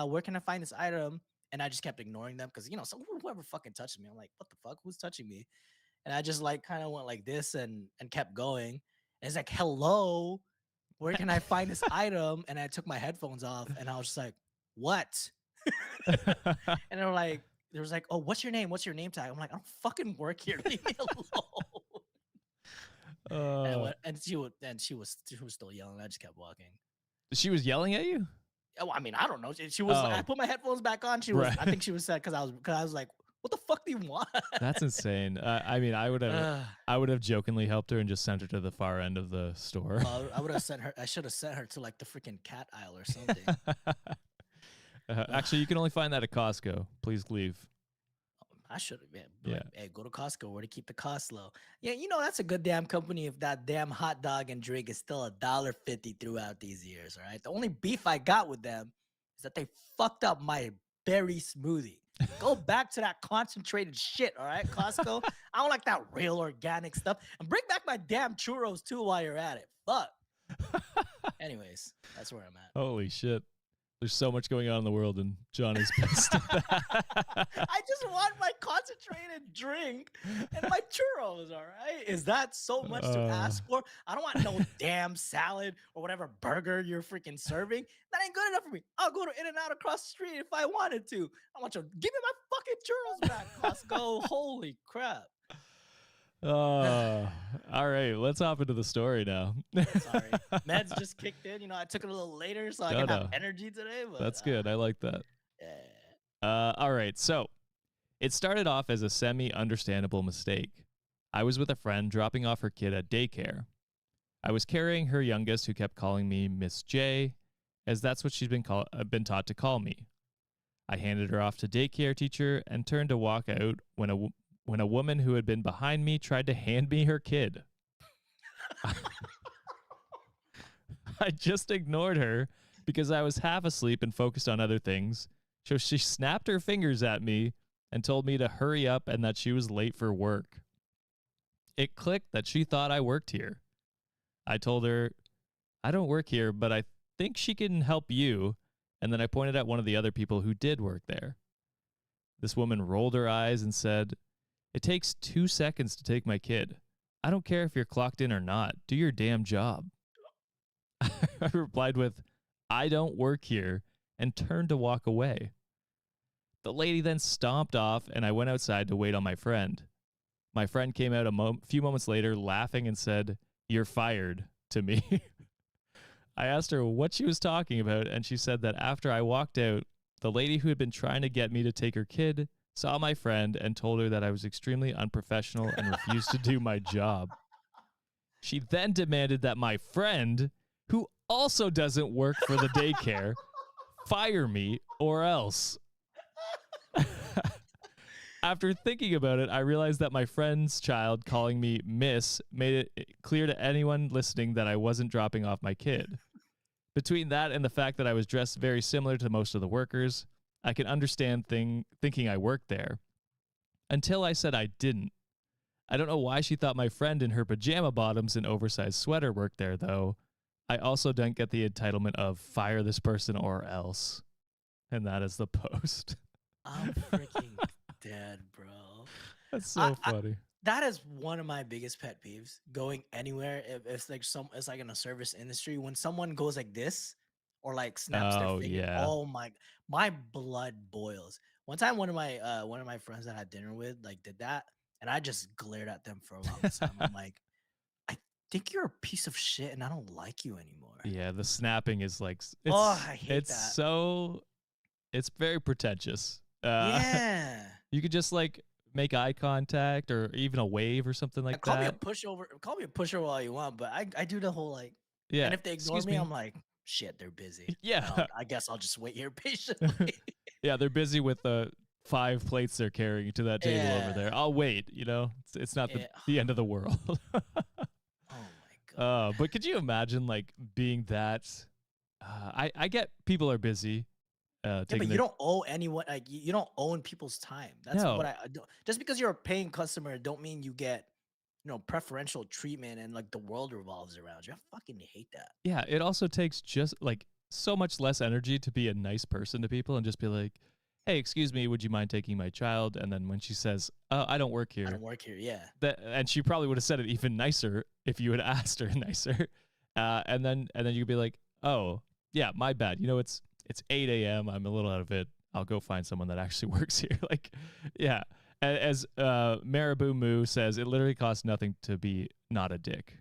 where can I find this item? And I just kept ignoring them because, so whoever fucking touched me, I'm like, what the fuck? Who's touching me? And I just like kind of went like this and kept going. And it's like, hello, where can I find this item? And I took my headphones off and I was just like, what? And they was like, oh, what's your name? What's your name tag? I'm like, I don't fucking work here. Leave me alone. And she was still yelling. I just kept walking. She was yelling at you? Oh, I mean, I don't know. She was. I put my headphones back on. She was. Right. I think she was sad because I was like, what the fuck do you want? That's insane. I mean, I would have jokingly helped her and just sent her to the far end of the store. I would have sent her. I should have sent her to like the freaking cat aisle or something. Actually, you can only find that at Costco. Please leave. I should have been. Yeah. Hey, go to Costco where to keep the costs low. Yeah, that's a good damn company if that damn hot dog and drink is still $1.50 throughout these years. All right. The only beef I got with them is that they fucked up my berry smoothie. Go back to that concentrated shit. All right, Costco. I don't like that real organic stuff. And bring back my damn churros too while you're at it. Fuck. Anyways, that's where I'm at. Holy shit. There's so much going on in the world, and John is pissed at that. I just want my concentrated drink and my churros, all right? Is that so much to ask for? I don't want no damn salad or whatever burger you're freaking serving. That ain't good enough for me. I'll go to In-N-Out across the street if I wanted to. I want you to give me my fucking churros back, Costco. Holy crap. All right, let's hop into the story now. Sorry, meds just kicked in. I took it a little later so I can have energy today. But, that's good. I like that. Yeah. All right, so it started off as a semi-understandable mistake. I was with a friend dropping off her kid at daycare. I was carrying her youngest, who kept calling me Miss J, as that's what she's been taught to call me. I handed her off to daycare teacher and turned to walk out when a woman who had been behind me tried to hand me her kid. I just ignored her because I was half asleep and focused on other things. So she snapped her fingers at me and told me to hurry up and that she was late for work. It clicked that she thought I worked here. I told her, I don't work here, but I think she can help you. And then I pointed at one of the other people who did work there. This woman rolled her eyes and said, it takes 2 seconds to take my kid. I don't care if you're clocked in or not. Do your damn job. I replied with, I don't work here, and turned to walk away. The lady then stomped off, and I went outside to wait on my friend. My friend came out a few moments later laughing and said, "You're fired," to me. I asked her what she was talking about, and she said that after I walked out, the lady who had been trying to get me to take her kid saw my friend and told her that I was extremely unprofessional and refused to do my job. She then demanded that my friend, who also doesn't work for the daycare, fire me or else. After thinking about it, I realized that my friend's child calling me Miss made it clear to anyone listening that I wasn't dropping off my kid. Between that and the fact that I was dressed very similar to most of the workers, I can understand thinking I worked there. Until I said I didn't. I don't know why she thought my friend in her pajama bottoms and oversized sweater worked there, though. I also don't get the entitlement of fire this person or else. And that is the post. I'm freaking dead, bro. That's so funny. That is one of my biggest pet peeves. Going anywhere, if it's like it's like in a service industry, when someone goes like this or like snaps their finger, Yeah. oh my blood boils. One time, one of my friends that I had dinner with like did that, and I just glared at them for a long time. I'm like, I think you're a piece of shit, and I don't like you anymore. Yeah, the snapping is like I hate that. So it's very pretentious. Yeah. You could just like make eye contact or even a wave or something like Call that. me a pushover. Call me a pushover all you want, but I do the whole like. Yeah. And if they ignore me, I'm like, shit, they're busy. Yeah. I guess I'll just wait here patiently. Yeah, they're busy with the 5 plates they're carrying to that table over there. I'll wait. You know, it's not the end of the world. Oh my god. But could you imagine like being that? I get people are busy. Yeah, but you don't owe anyone like you don't own people's time. That's what I don't. Just because you're a paying customer, don't mean you get preferential treatment and like the world revolves around you. I fucking hate that. Yeah, it also takes just like so much less energy to be a nice person to people and just be like, "Hey, excuse me, would you mind taking my child?" And then when she says, "Oh, I don't work here," Yeah. And she probably would have said it even nicer if you had asked her nicer. And then you'd be like, "Oh, yeah, my bad. You know, it's 8 a.m. I'm a little out of it. I'll go find someone that actually works here." Like, yeah. As Marabou Moo says, it literally costs nothing to be not a dick.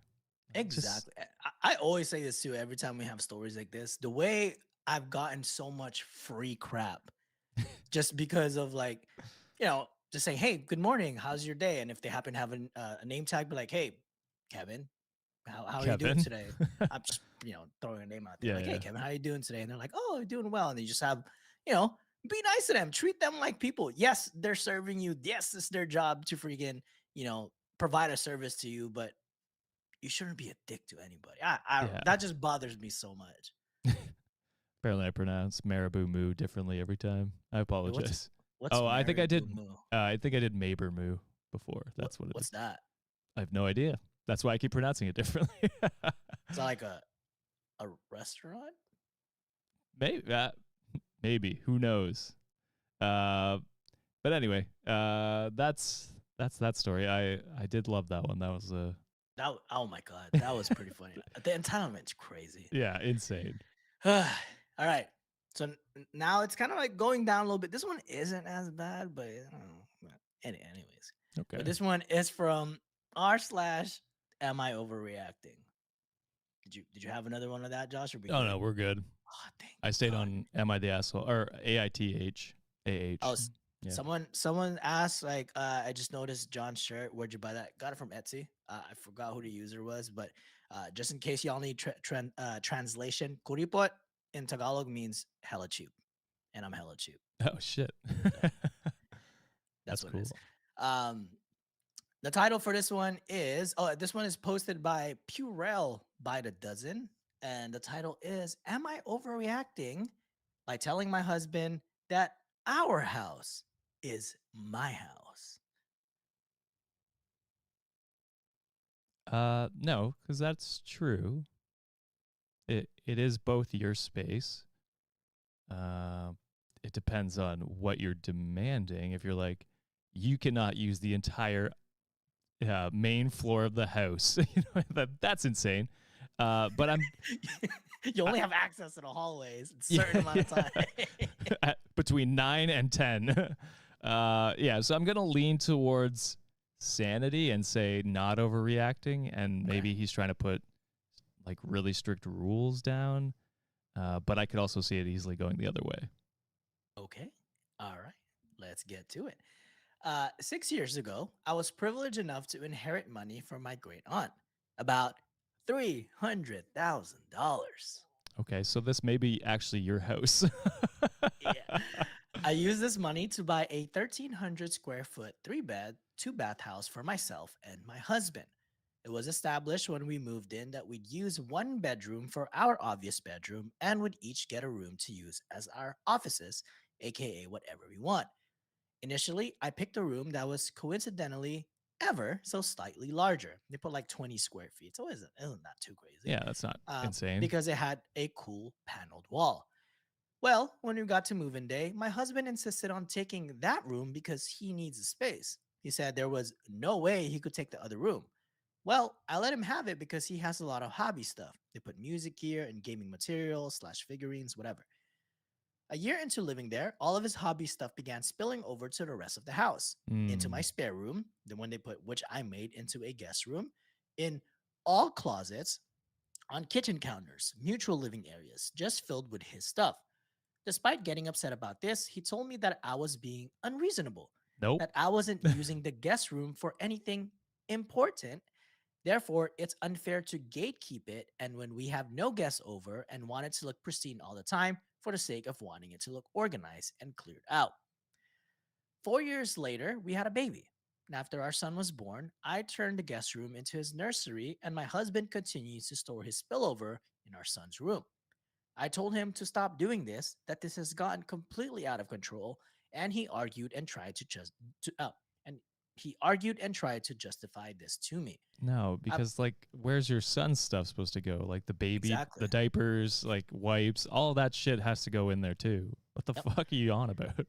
Exactly. I always say this too every time we have stories like this. The way I've gotten so much free crap just because of like, just saying, "Hey, good morning. How's your day?" And if they happen to have a name tag, be like, "Hey, Kevin, how are you doing today?" I'm just, throwing a name out there. Hey, Kevin, how are you doing today? And they're like, "Oh, I'm doing well." And you just have, be nice to them. Treat them like people. Yes, they're serving you. Yes, it's their job to freaking, provide a service to you, but you shouldn't be a dick to anybody. That just bothers me so much. Apparently I pronounce Marabou Moo differently every time. I apologize. What's I think I did Moo? I think I did Maber Moo before. That's what it is. What's that? I have no idea. That's why I keep pronouncing it differently. Is that like a restaurant? Maybe. Who knows? But anyway, that's that story. I did love that one. That was oh my god, that was pretty funny. The entitlement's crazy. Yeah, insane. All right. So now it's kind of like going down a little bit. This one isn't as bad, but I don't know. Anyways. Okay. But this one is from r/am I overreacting? Did you have another one of that, Josh? Or no, we're good. Oh, I stayed on am I the asshole or AITH. Oh, yeah. Someone asked like I just noticed John's shirt. Where'd you buy that? Got it from Etsy. I forgot who the user was, but just in case y'all need translation, kuripot in Tagalog means hella cheap, and I'm hella cheap. Oh shit. So, that's what cool. It is. The title for this one is this one is posted by Purell by the dozen, and the title is "Am I Overreacting by Telling My Husband That Our House is My House?" No, because that's true. It is both your space. It depends on what you're demanding. If you're like, you cannot use the entire main floor of the house. That's insane. But I'm You I, only have access to the hallways a certain amount of time. between 9 and 10. Yeah, so I'm gonna lean towards sanity and say not overreacting, and Okay. maybe he's trying to put like really strict rules down. But I could also see it easily going the other way. Okay. All right. Let's get to it. 6 years ago, I was privileged enough to inherit money from my great aunt, about $300,000. Okay, so this may be actually your house. Yeah. I used this money to buy a 1,300 square foot, three bed, two bath house for myself and my husband. It was established when we moved in that we'd use one bedroom for our obvious bedroom and would each get a room to use as our offices, aka whatever we want. Initially, I picked a room that was coincidentally ever so slightly larger. They put like 20 square feet, so isn't that too crazy? Yeah, that's not insane. Because it had a cool paneled wall. Well, when we got to move in day, my husband insisted on taking that room because he needs the space. He said there was no way he could take the other room. Well, I let him have it because he has a lot of hobby stuff. They put music gear and gaming materials slash figurines, whatever. A year into living there, all of his hobby stuff began spilling over to the rest of the house, into my Mm, spare room, the one they put, which I made into a guest room, in all closets, on kitchen counters, mutual living areas, just filled with his stuff. Despite getting upset about this, he told me that I was being unreasonable, nope. that I wasn't using the guest room for anything important. Therefore, it's unfair to gatekeep it. And when we have no guests over and want it to look pristine all the time for the sake of wanting it to look organized and cleared out. 4 years later, we had a baby. And after our son was born, I turned the guest room into his nursery, and my husband continues to store his spillover in our son's room. I told him to stop doing this, that this has gotten completely out of control, and he argued and tried to just to and he argued and tried to justify this to me. No, Uh, because like, where's your son's stuff supposed to go? Like the baby, exactly. the diapers, like wipes, all that shit has to go in there too. What the Yep. fuck are you on about?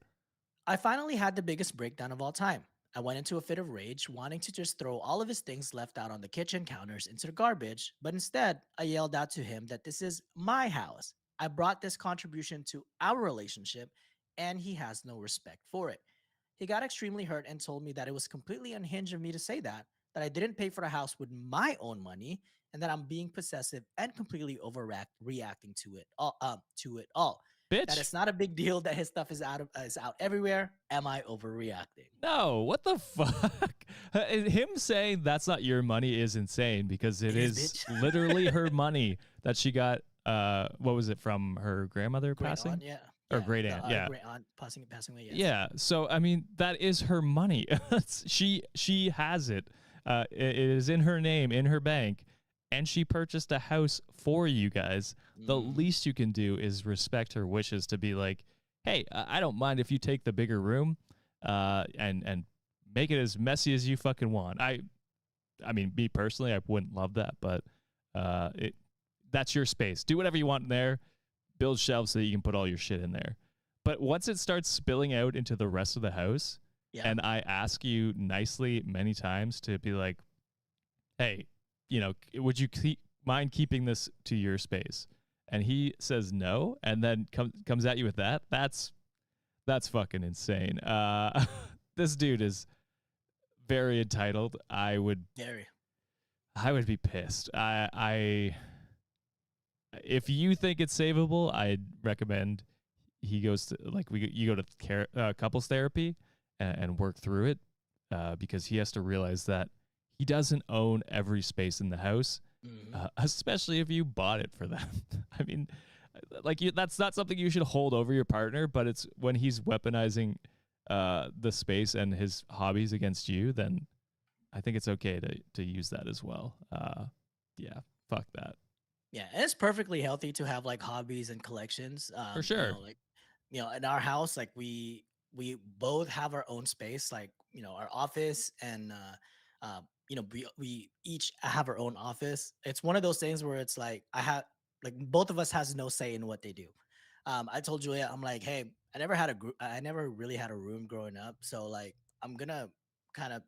I finally had the biggest breakdown of all time. I went into a fit of rage, wanting to just throw all of his things left out on the kitchen counters into the garbage, but instead, I yelled out to him that this is my house. I brought this contribution to our relationship, and he has no respect for it. He got extremely hurt and told me that it was completely unhinged of me to say that I didn't pay for the house with my own money, and that I'm being possessive and completely overreacting to it all. That Bitch. it's not a big deal that his stuff is out everywhere. Am I overreacting? No, what the fuck? Him saying that's not your money is insane because it It is, is bitch. literally her money that she got. What was it from her grandmother Great passing aunt, yeah, or yeah. great The aunt? Yeah, great aunt passing away. Yes. yeah. So I mean, that is her money. She has it. It is in her name, in her bank, and she purchased a house for you guys. The Hmm. least you can do is respect her wishes to be like, hey, I don't mind if you take the bigger room, and make it as messy as you fucking want. I mean, me personally, I wouldn't love that, but it that's your space. Do whatever you want in there. Build shelves so that you can put all your shit in there. But once it starts spilling out into the rest of the house, Yeah. and I ask you nicely many times to be like, hey, would you mind keeping this to your space? And he says no, and then comes at you with that. That's fucking insane. This dude is very entitled. Very. I would be pissed. If you think it's savable, I'd recommend he goes to like you go to couples therapy and work through it, because he has to realize that he doesn't own every space in the house, Hmm. especially if you bought it for them. I mean, that's not something you should hold over your partner, but it's when he's weaponizing the space and his hobbies against you, then I think it's okay to use that as well. Yeah, fuck that. Yeah, and it's perfectly healthy to have like hobbies and collections. For sure. Like in our house, like we both have our own space, like our office, and we each have our own office. It's one of those things where it's like like both of us has no say in what they do. I told Julia, I'm like, hey, I never really had a room growing up, so like I'm gonna kind of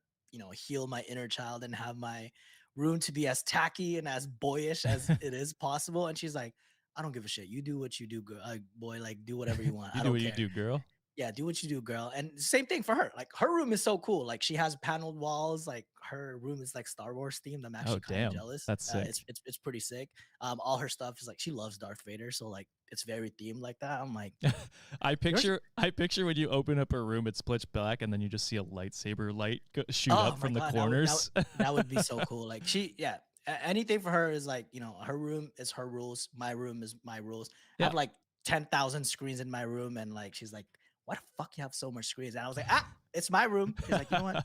heal my inner child and have my room to be as tacky and as boyish as it is possible. And she's like, I don't give a shit. You do what you do, girl, boy. Like, do whatever you want. You I do don't what you care. do, girl. Yeah, do what you do, girl. And same thing for her. Like her room is so cool. Like she has paneled walls. Like her room is like Star Wars themed. I'm Oh, actually kind of damn. jealous. That's sick. It's pretty sick. All her stuff is like she loves Darth Vader, so like it's very themed like that. I'm like, I yours. picture when you open up a room, it's pitch black, and then you just see a lightsaber light shoot Oh up my from the god, corners. that would be so cool. Like yeah, anything for her is like her room is her rules, my room is my rules. I Yeah. have like 10,000 screens in my room, and like she's like, why the fuck you have so much screens? And I was like, it's my room. She's like, you know what?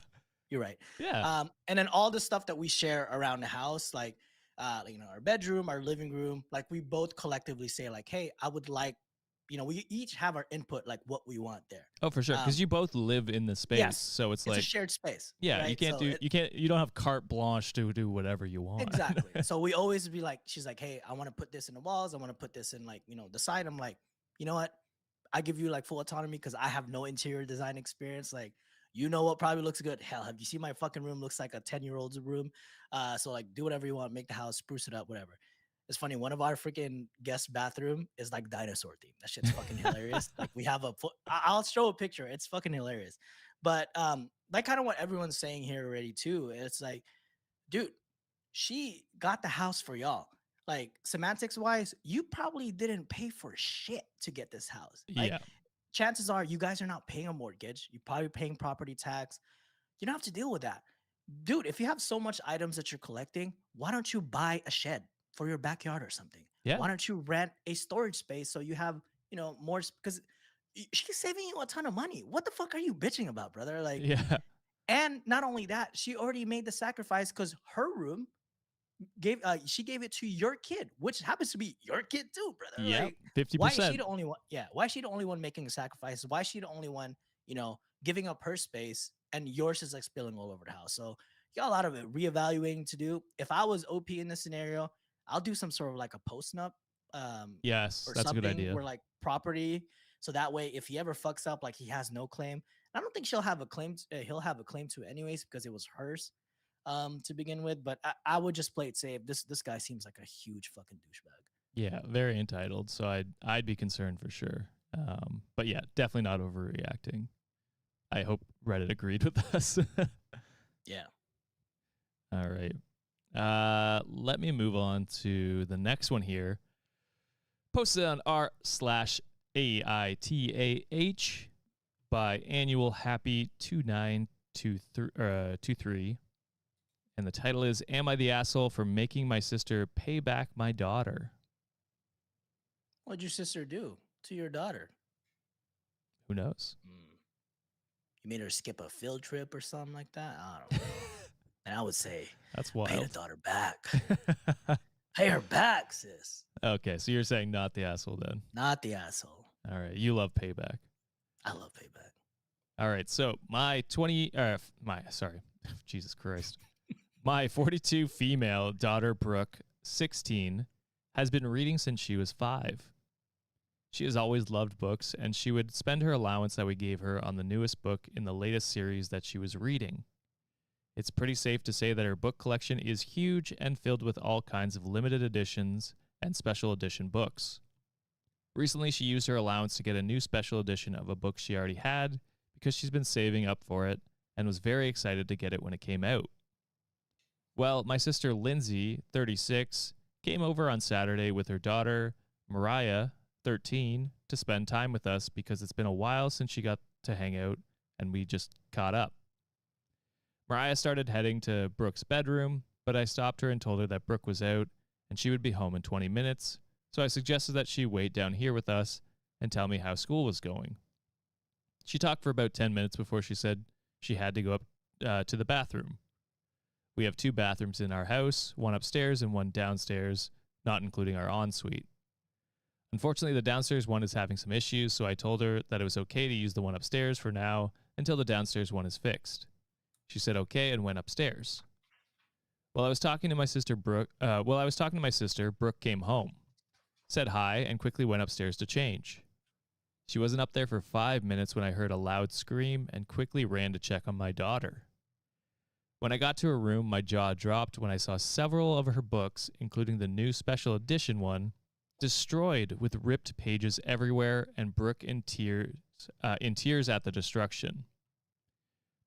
You're right. Yeah. And then all the stuff that we share around the house, like our bedroom, our living room, like we both collectively say like, hey, I would like, we each have our input, like what we want there. Oh, for sure. Because you both live in the space, Yes, so it's it's a like, shared space, yeah, right? So you don't have carte blanche to do whatever you want. exactly. So we always be like, she's like, hey, I want to put this in the walls. I want to put this in like, the side. I'm like, you know what? I give you like full autonomy because I have no interior design experience. Like, what probably looks good. Hell, have you seen my fucking room? Looks like a 10-year-old's room. So like do whatever you want, make the house, spruce it up, whatever. It's funny. One of our freaking guest bathroom is like dinosaur themed. That shit's fucking hilarious. Like we have I'll show a picture. It's fucking hilarious. But like kind of what everyone's saying here already too. It's like, dude, she got the house for y'all. Like semantics wise, you probably didn't pay for shit to get this house. Like Yeah. chances are you guys are not paying a mortgage. You're probably paying property tax. You don't have to deal with that. Dude, if you have so much items that you're collecting, why don't you buy a shed for your backyard or something? Yeah. Why don't you rent a storage space so you have, more because she's saving you a ton of money. What the fuck are you bitching about, brother? Like, Yeah. and not only that, she already made the sacrifice because her room she gave it to your kid, which happens to be your kid too, brother. Yeah. Like, why is she 50%. the only one? Yeah, why is she the only one making a sacrifice? Why is she the only one, giving up her space and yours is like spilling all over the house? So you got a lot of it reevaluating to do. If I was OP in this scenario, I'll do some sort of like a post nup, Yes, or that's a good something idea. where like property, so that way if he ever fucks up, like he has no claim. I don't think she'll have a claim. He'll have a claim to it anyways because it was hers to begin with. But I would just play it safe. This guy seems like a huge fucking douchebag. Yeah, very entitled. So I'd be concerned for sure. But yeah, definitely not overreacting. I hope Reddit agreed with us. Yeah. All right. Let me move on to the next one here. Posted on r/AITAH by annual happy 2923. And the title is Am I the Asshole for Making My Sister Pay Back My Daughter? What'd your sister do to your daughter? Who knows? You made her skip a field trip or something like that? I don't know. And I would say, That's wild. pay the daughter back. Pay her back, sis. Okay, so you're saying not the asshole then. Not the asshole. All right, you love Payback. I love Payback. All right, so Jesus Christ. My 42 female daughter, Brooke, 16, has been reading since she was 5. She has always loved books, and she would spend her allowance that we gave her on the newest book in the latest series that she was reading. It's pretty safe to say that her book collection is huge and filled with all kinds of limited editions and special edition books. Recently, she used her allowance to get a new special edition of a book she already had because she's been saving up for it and was very excited to get it when it came out. Well, my sister Lindsay, 36, came over on Saturday with her daughter, Mariah, 13, to spend time with us because it's been a while since she got to hang out and we just caught up. Mariah started heading to Brooke's bedroom, but I stopped her and told her that Brooke was out and she would be home in 20 minutes, so I suggested that she wait down here with us and tell me how school was going. She talked for about 10 minutes before she said she had to go up to the bathroom. We have 2 bathrooms in our house, one upstairs and one downstairs, not including our ensuite. Unfortunately, the downstairs one is having some issues, so I told her that it was okay to use the one upstairs for now until the downstairs one is fixed. She said okay and went upstairs. While I was talking to my sister, Brooke came home, said hi, and quickly went upstairs to change. She wasn't up there for 5 minutes when I heard a loud scream and quickly ran to check on my daughter. When I got to her room, my jaw dropped when I saw several of her books, including the new special edition one, destroyed with ripped pages everywhere and Brooke in tears at the destruction.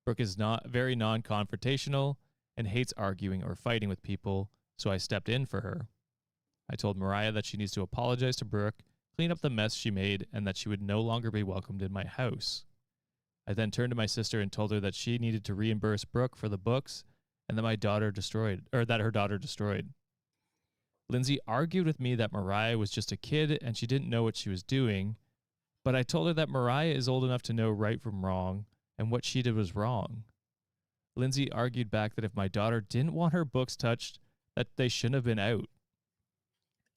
Brooke is not very non-confrontational and hates arguing or fighting with people, so I stepped in for her. I told Mariah that she needs to apologize to Brooke, clean up the mess she made, and that she would no longer be welcomed in my house. I then turned to my sister and told her that she needed to reimburse Brooke for the books and that her daughter destroyed. Lindsay argued with me that Mariah was just a kid and she didn't know what she was doing, but I told her that Mariah is old enough to know right from wrong and what she did was wrong. Lindsay argued back that if my daughter didn't want her books touched, that they shouldn't have been out.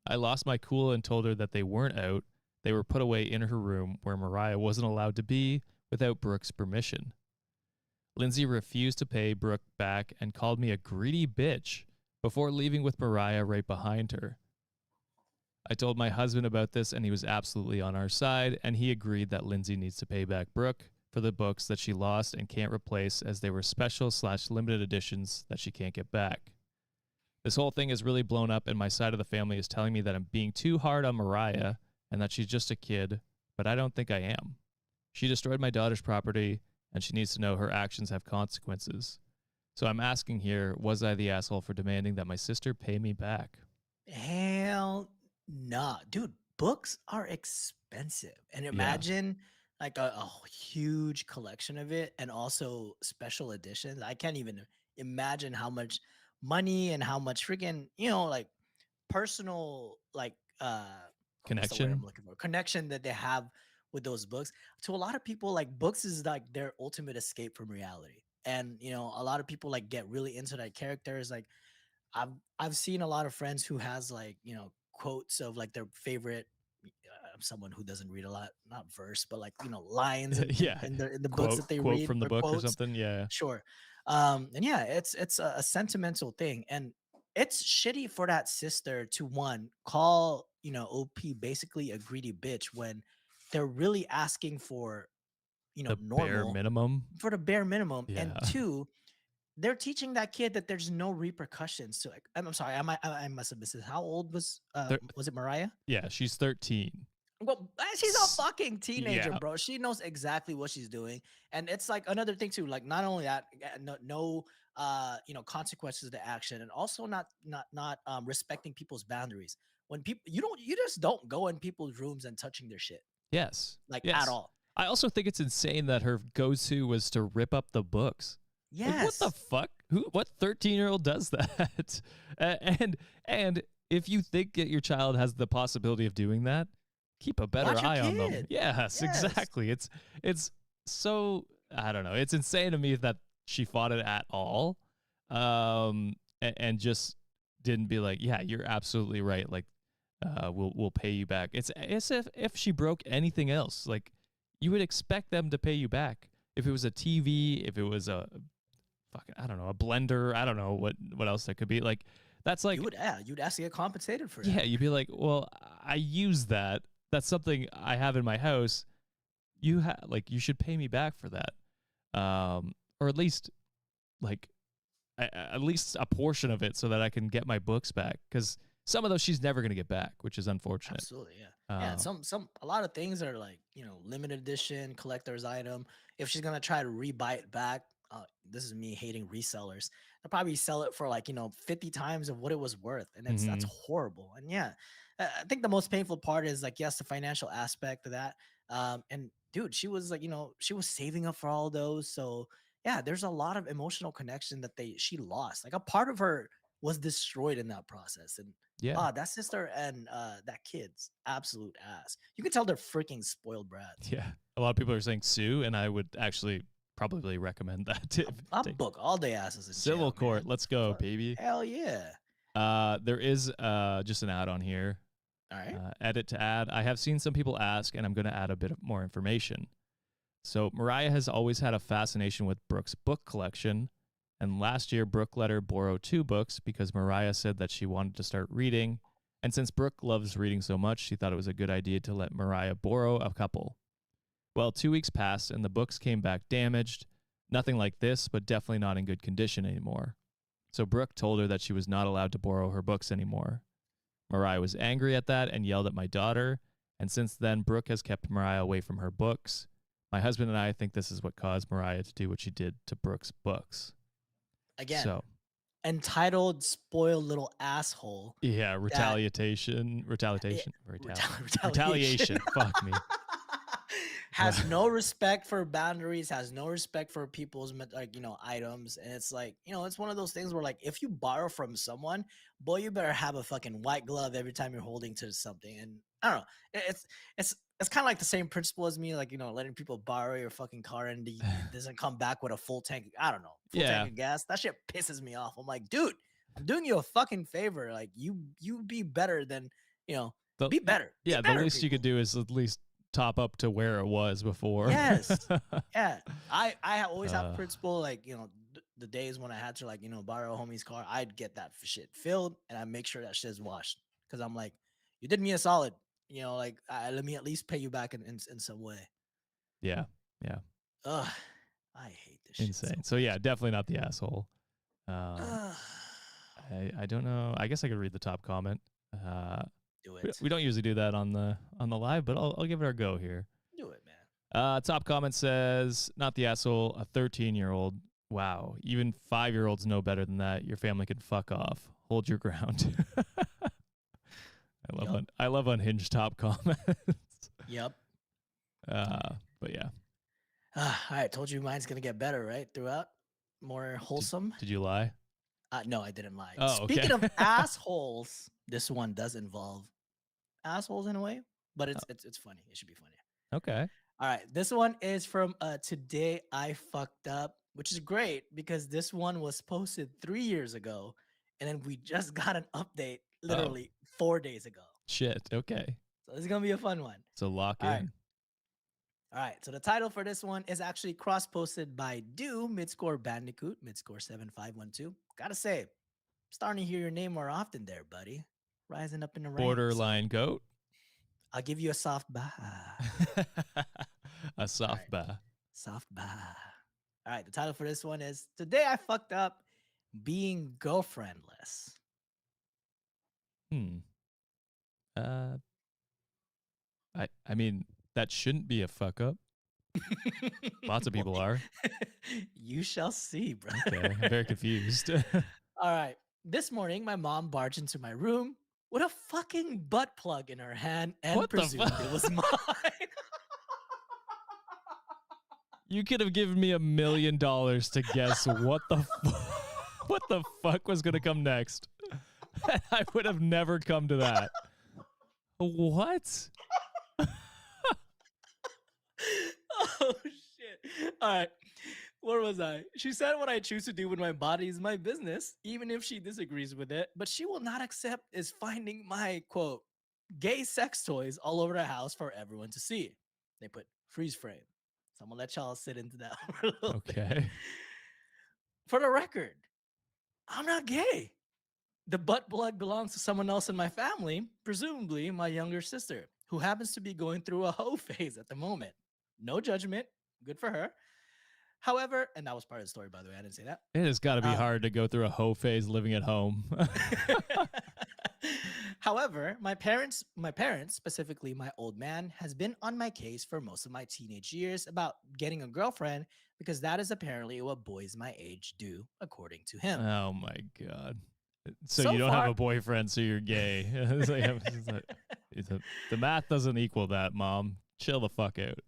I lost my cool and told her that they weren't out. They were put away in her room where Mariah wasn't allowed to be without Brooke's permission. Lindsay refused to pay Brooke back and called me a greedy bitch before leaving with Mariah right behind her. I told my husband about this and he was absolutely on our side, and he agreed that Lindsay needs to pay back Brooke for the books that she lost and can't replace as they were special/limited editions that she can't get back. This whole thing has really blown up and my side of the family is telling me that I'm being too hard on Mariah and that she's just a kid, but I don't think I am. She destroyed my daughter's property and she needs to know her actions have consequences. So I'm asking here, was I the asshole for demanding that my sister pay me back? Hell nah. Dude, books are expensive. And Yeah. imagine like a huge collection of it and also special editions. I can't even imagine how much money and how much freaking, like personal what's the word I'm Connection? looking for? Connection that they have with those books. To a lot of people, like books is like their ultimate escape from reality. And a lot of people like get really into like characters. Like I've seen a lot of friends who has like quotes of like their favorite. I'm someone who doesn't read a lot, not verse, but like lines and in, Yeah. in the books Quote that they quote read from the or book or quotes. something. Yeah. Sure. And yeah, it's a sentimental thing, and it's shitty for that sister to one call OP basically a greedy bitch when they're really asking for The bare normal, minimum. for the bare minimum, and Yeah. two, they're teaching that kid that there's no repercussions to like. I'm sorry, I must have missed this. How old Thir- was it Mariah? yeah, she's 13. Well, she's a fucking teenager, Yeah. bro. She knows exactly what she's doing, and it's like another thing too. Like not only that, no, consequences to action, and also not respecting people's boundaries. When people, you just don't go in people's rooms and touching their shit Yes. like at Yes. all. I also think it's insane that her go-to was to rip up the books. Like, what the Yes, fuck? What 13-year-old does that? And if you think that your child has the possibility of doing that, keep a better watch your eye on them. kid. Yes, Yes. exactly. It's so, I don't know. It's insane to me that she fought it at all. And just didn't be like, yeah, you're absolutely right. Like, we'll pay you back. It's as if she broke anything else. Like, you would expect them to pay you back. If it was a TV, if it was a fucking, I don't know, a blender, I don't know what else that could be. Like, that's like, You'd ask to get compensated for yeah, that. you'd be like, well, I use that. That's something I have in my house. You should pay me back for that. Or at least like at least a portion of it so that I can get my books back, because some of those she's never going to get back, which is unfortunate. Absolutely, yeah. Yeah, and a lot of things are like, limited edition, collector's item. If she's gonna try to rebuy it back, this is me hating resellers. They'll probably sell it for like, 50 times of what it was worth. And that's Mhm. horrible. And yeah, I think the most painful part is like, yes, the financial aspect of that. And dude, she was like, she was saving up for all those. So yeah, there's a lot of emotional connection that she lost. Like a part of her was destroyed in that process. And Yeah. that sister and that kid's absolute ass. You can tell they're freaking spoiled brats. Yeah. A lot of people are saying sue, and I would actually probably recommend that. I'll book all the asses in Civil jail, court. man. Let's go, Fuck. baby. Hell yeah. There is just an ad on here. All right. Edit to add. I have seen some people ask, and I'm going to add a bit more information. So Mariah has always had a fascination with Brooke's book collection. And last year, Brooke let her borrow 2 books because Mariah said that she wanted to start reading. And since Brooke loves reading so much, she thought it was a good idea to let Mariah borrow a couple. Well, 2 weeks passed and the books came back damaged. Nothing like this, but definitely not in good condition anymore. So Brooke told her that she was not allowed to borrow her books anymore. Mariah was angry at that and yelled at my daughter. And since then, Brooke has kept Mariah away from her books. My husband and I think this is what caused Mariah to do what she did to Brooke's books. Again, So, entitled spoiled little asshole. yeah, That retaliation. retaliation. Fuck me. Has no respect for boundaries, has no respect for people's items, and it's like, it's one of those things where, like, if you borrow from someone, boy, you better have a fucking white glove every time you're holding to something. And I don't know, it's kind of like the same principle as me, like, letting people borrow your fucking car and it doesn't come back with a full tank. I don't know, full Yeah. tank of gas. That shit pisses me off. I'm like, dude, I'm doing you a fucking favor. Like, you be better than be better. Be Yeah, better, the least you could people. do is at least top up to where it was before. Yes. Yeah. I always have a principle, like, the days when I had to, like, borrow a homie's car, I'd get that shit filled and I make sure that shit's washed. Cause I'm like, you did me a solid, like, let me at least pay you back in some way. Yeah. Yeah. Ugh. I hate this shit. Insane. So yeah, definitely not the asshole. Ugh. I don't know. I guess I could read the top comment. Do it. We don't usually do that on the live, but I'll give it our go here. Do it, man. Top comment says, not the asshole, a 13-year-old. Wow, even 5-year-olds know better than that. Your family can fuck off. Hold your ground. I love unhinged top comments. Yep. But yeah. All right, told you mine's gonna get better, right? Throughout, more wholesome. Did you lie? No, I didn't lie. Oh, Speaking okay. of assholes, this one does involve assholes in a way, but it's funny. It should be funny. Okay. All right, this one is from Today I Fucked Up, which is great because this one was posted 3 years ago, and then we just got an update literally 4 days ago. Shit. Okay. So this is gonna be a fun one. So lock All in. right. All right, so the title for this one is actually cross-posted by Do Midscore Bandicoot, Midscore 7512. Gotta say, starting to hear your name more often there, buddy. Rising up in the ranks. Borderline goat. I'll give you a soft bah. A soft bah. Soft bah. All right, the title for this one is Today I Fucked Up Being Girlfriendless. I mean, that shouldn't be a fuck up. Lots of people are. You shall see, bro. Okay, I'm very confused. All right. This morning, my mom barged into my room with a fucking butt plug in her hand and presumed it was mine. You could have given me $1 million to guess what the fuck was gonna come next. I would have never come to that. What? Oh shit. All right. Where was I? She said what I choose to do with my body is my business, even if she disagrees with it. But she will not accept is finding my quote gay sex toys all over the house for everyone to see. They put freeze frame. So I'm gonna let y'all sit into that for a little bit. For the record, I'm not gay. The butt plug belongs to someone else in my family, presumably my younger sister, who happens to be going through a hoe phase at the moment. No judgment. Good for her. However, and that was part of the story, by the way. I didn't say that. It has got to be hard to go through a hoe phase living at home. However, my parents, specifically my old man, has been on my case for most of my teenage years about getting a girlfriend because that is apparently what boys my age do, according to him. Oh my God. So you don't have a boyfriend, so you're gay. The math doesn't equal that, Mom. Chill the fuck out.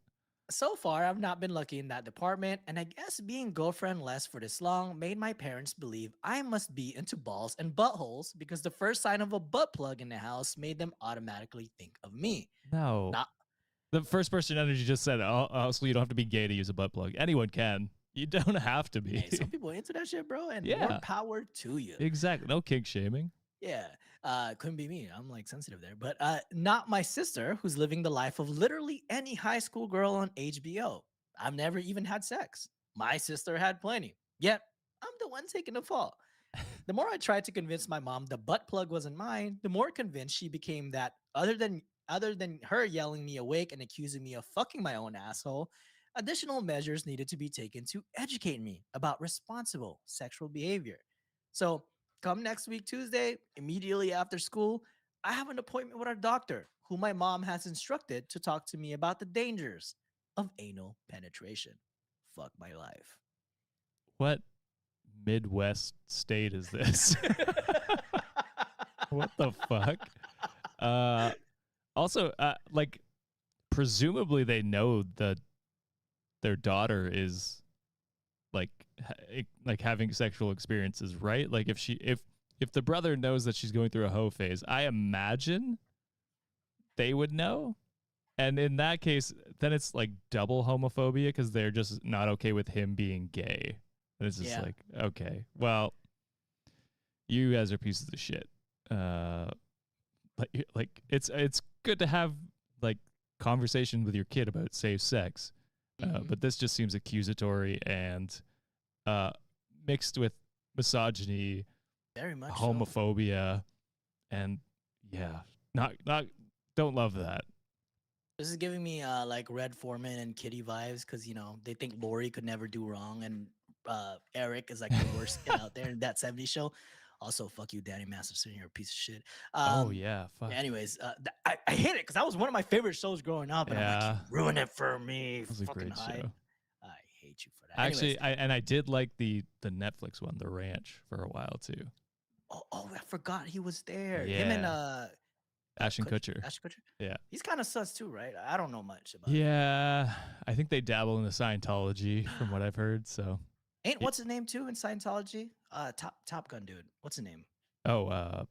So far, I've not been lucky in that department, and I guess being girlfriendless for this long made my parents believe I must be into balls and buttholes because the first sign of a butt plug in the house made them automatically think of me. No. The first person energy just said, so you don't have to be gay to use a butt plug. Anyone can. You don't have to be. Hey, some people are into that shit, bro, and more power to you. Exactly. No kink shaming. Yeah. Couldn't be me. I'm like sensitive there. But not my sister, who's living the life of literally any high school girl on HBO. I've never even had sex. My sister had plenty. Yet, I'm the one taking the fall. The more I tried to convince my mom the butt plug wasn't mine, the more convinced she became that other than her yelling me awake and accusing me of fucking my own asshole, Additional measures needed to be taken to educate me about responsible sexual behavior. So, come next week, Tuesday, immediately after school, I have an appointment with our doctor, who my mom has instructed to talk to me about the dangers of anal penetration. Fuck my life. What Midwest state is this? What the fuck? Also, like, presumably they know that their daughter is like like having sexual experiences, right? Like if the brother knows that she's going through a hoe phase, I imagine they would know. And in that case, then it's like double homophobia because they're just not okay with him being gay. And it's just like, okay, well, you guys are pieces of shit. Like it's good to have like conversation with your kid about safe sex, but this just seems accusatory and mixed with misogyny, very much homophobia, so. And yeah, not don't love that. This is giving me like Red Foreman and Kitty vibes because they think Lori could never do wrong, and Eric is like the worst kid out there in that '70s show. Also, fuck you, Danny Masterson. You're a piece of shit. Oh yeah, fuck. Anyways, I hate it because that was one of my favorite shows growing up, and I'm like, you ruin it for me. That was a fucking great hide. show. I hate you for that. Actually, I did like the Netflix one, The Ranch, for a while too. Oh, I forgot he was there. Yeah. Him and Ashton Kutcher. Ashton Kutcher. Yeah. He's kind of sus too, right? I don't know much about. Yeah, I think they dabble in the Scientology, from what I've heard. So. What's his name too in Scientology? Top Gun dude. What's his name? Oh,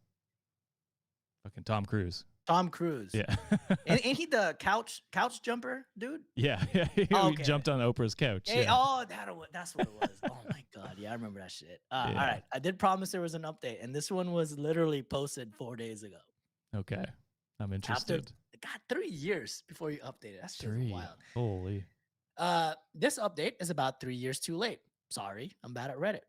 fucking Tom Cruise. Tom Cruise. Yeah. Ain't he the couch jumper dude? Yeah. He jumped on Oprah's couch. Hey, yeah. Oh, that's what it was. Oh my god, yeah, I remember that shit. All right, I did promise there was an update, and this one was literally posted 4 days ago. Okay, I'm interested. God, 3 years before you updated. That's just wild. Holy. This update is about 3 years too late. Sorry, I'm bad at Reddit.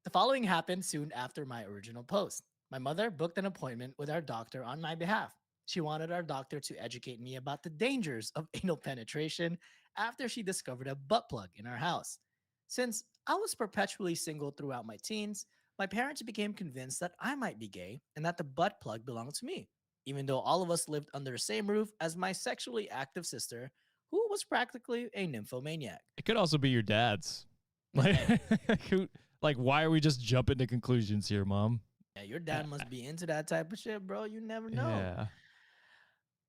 The following happened soon after my original post. My mother booked an appointment with our doctor on my behalf. She wanted our doctor to educate me about the dangers of anal penetration after she discovered a butt plug in our house. Since I was perpetually single throughout my teens, my parents became convinced that I might be gay and that the butt plug belonged to me, even though all of us lived under the same roof as my sexually active sister, who was practically a nymphomaniac. It could also be your dad's. Like, why are we just jumping to conclusions here, Mom? Yeah, your dad must be into that type of shit, bro. You never know. Yeah.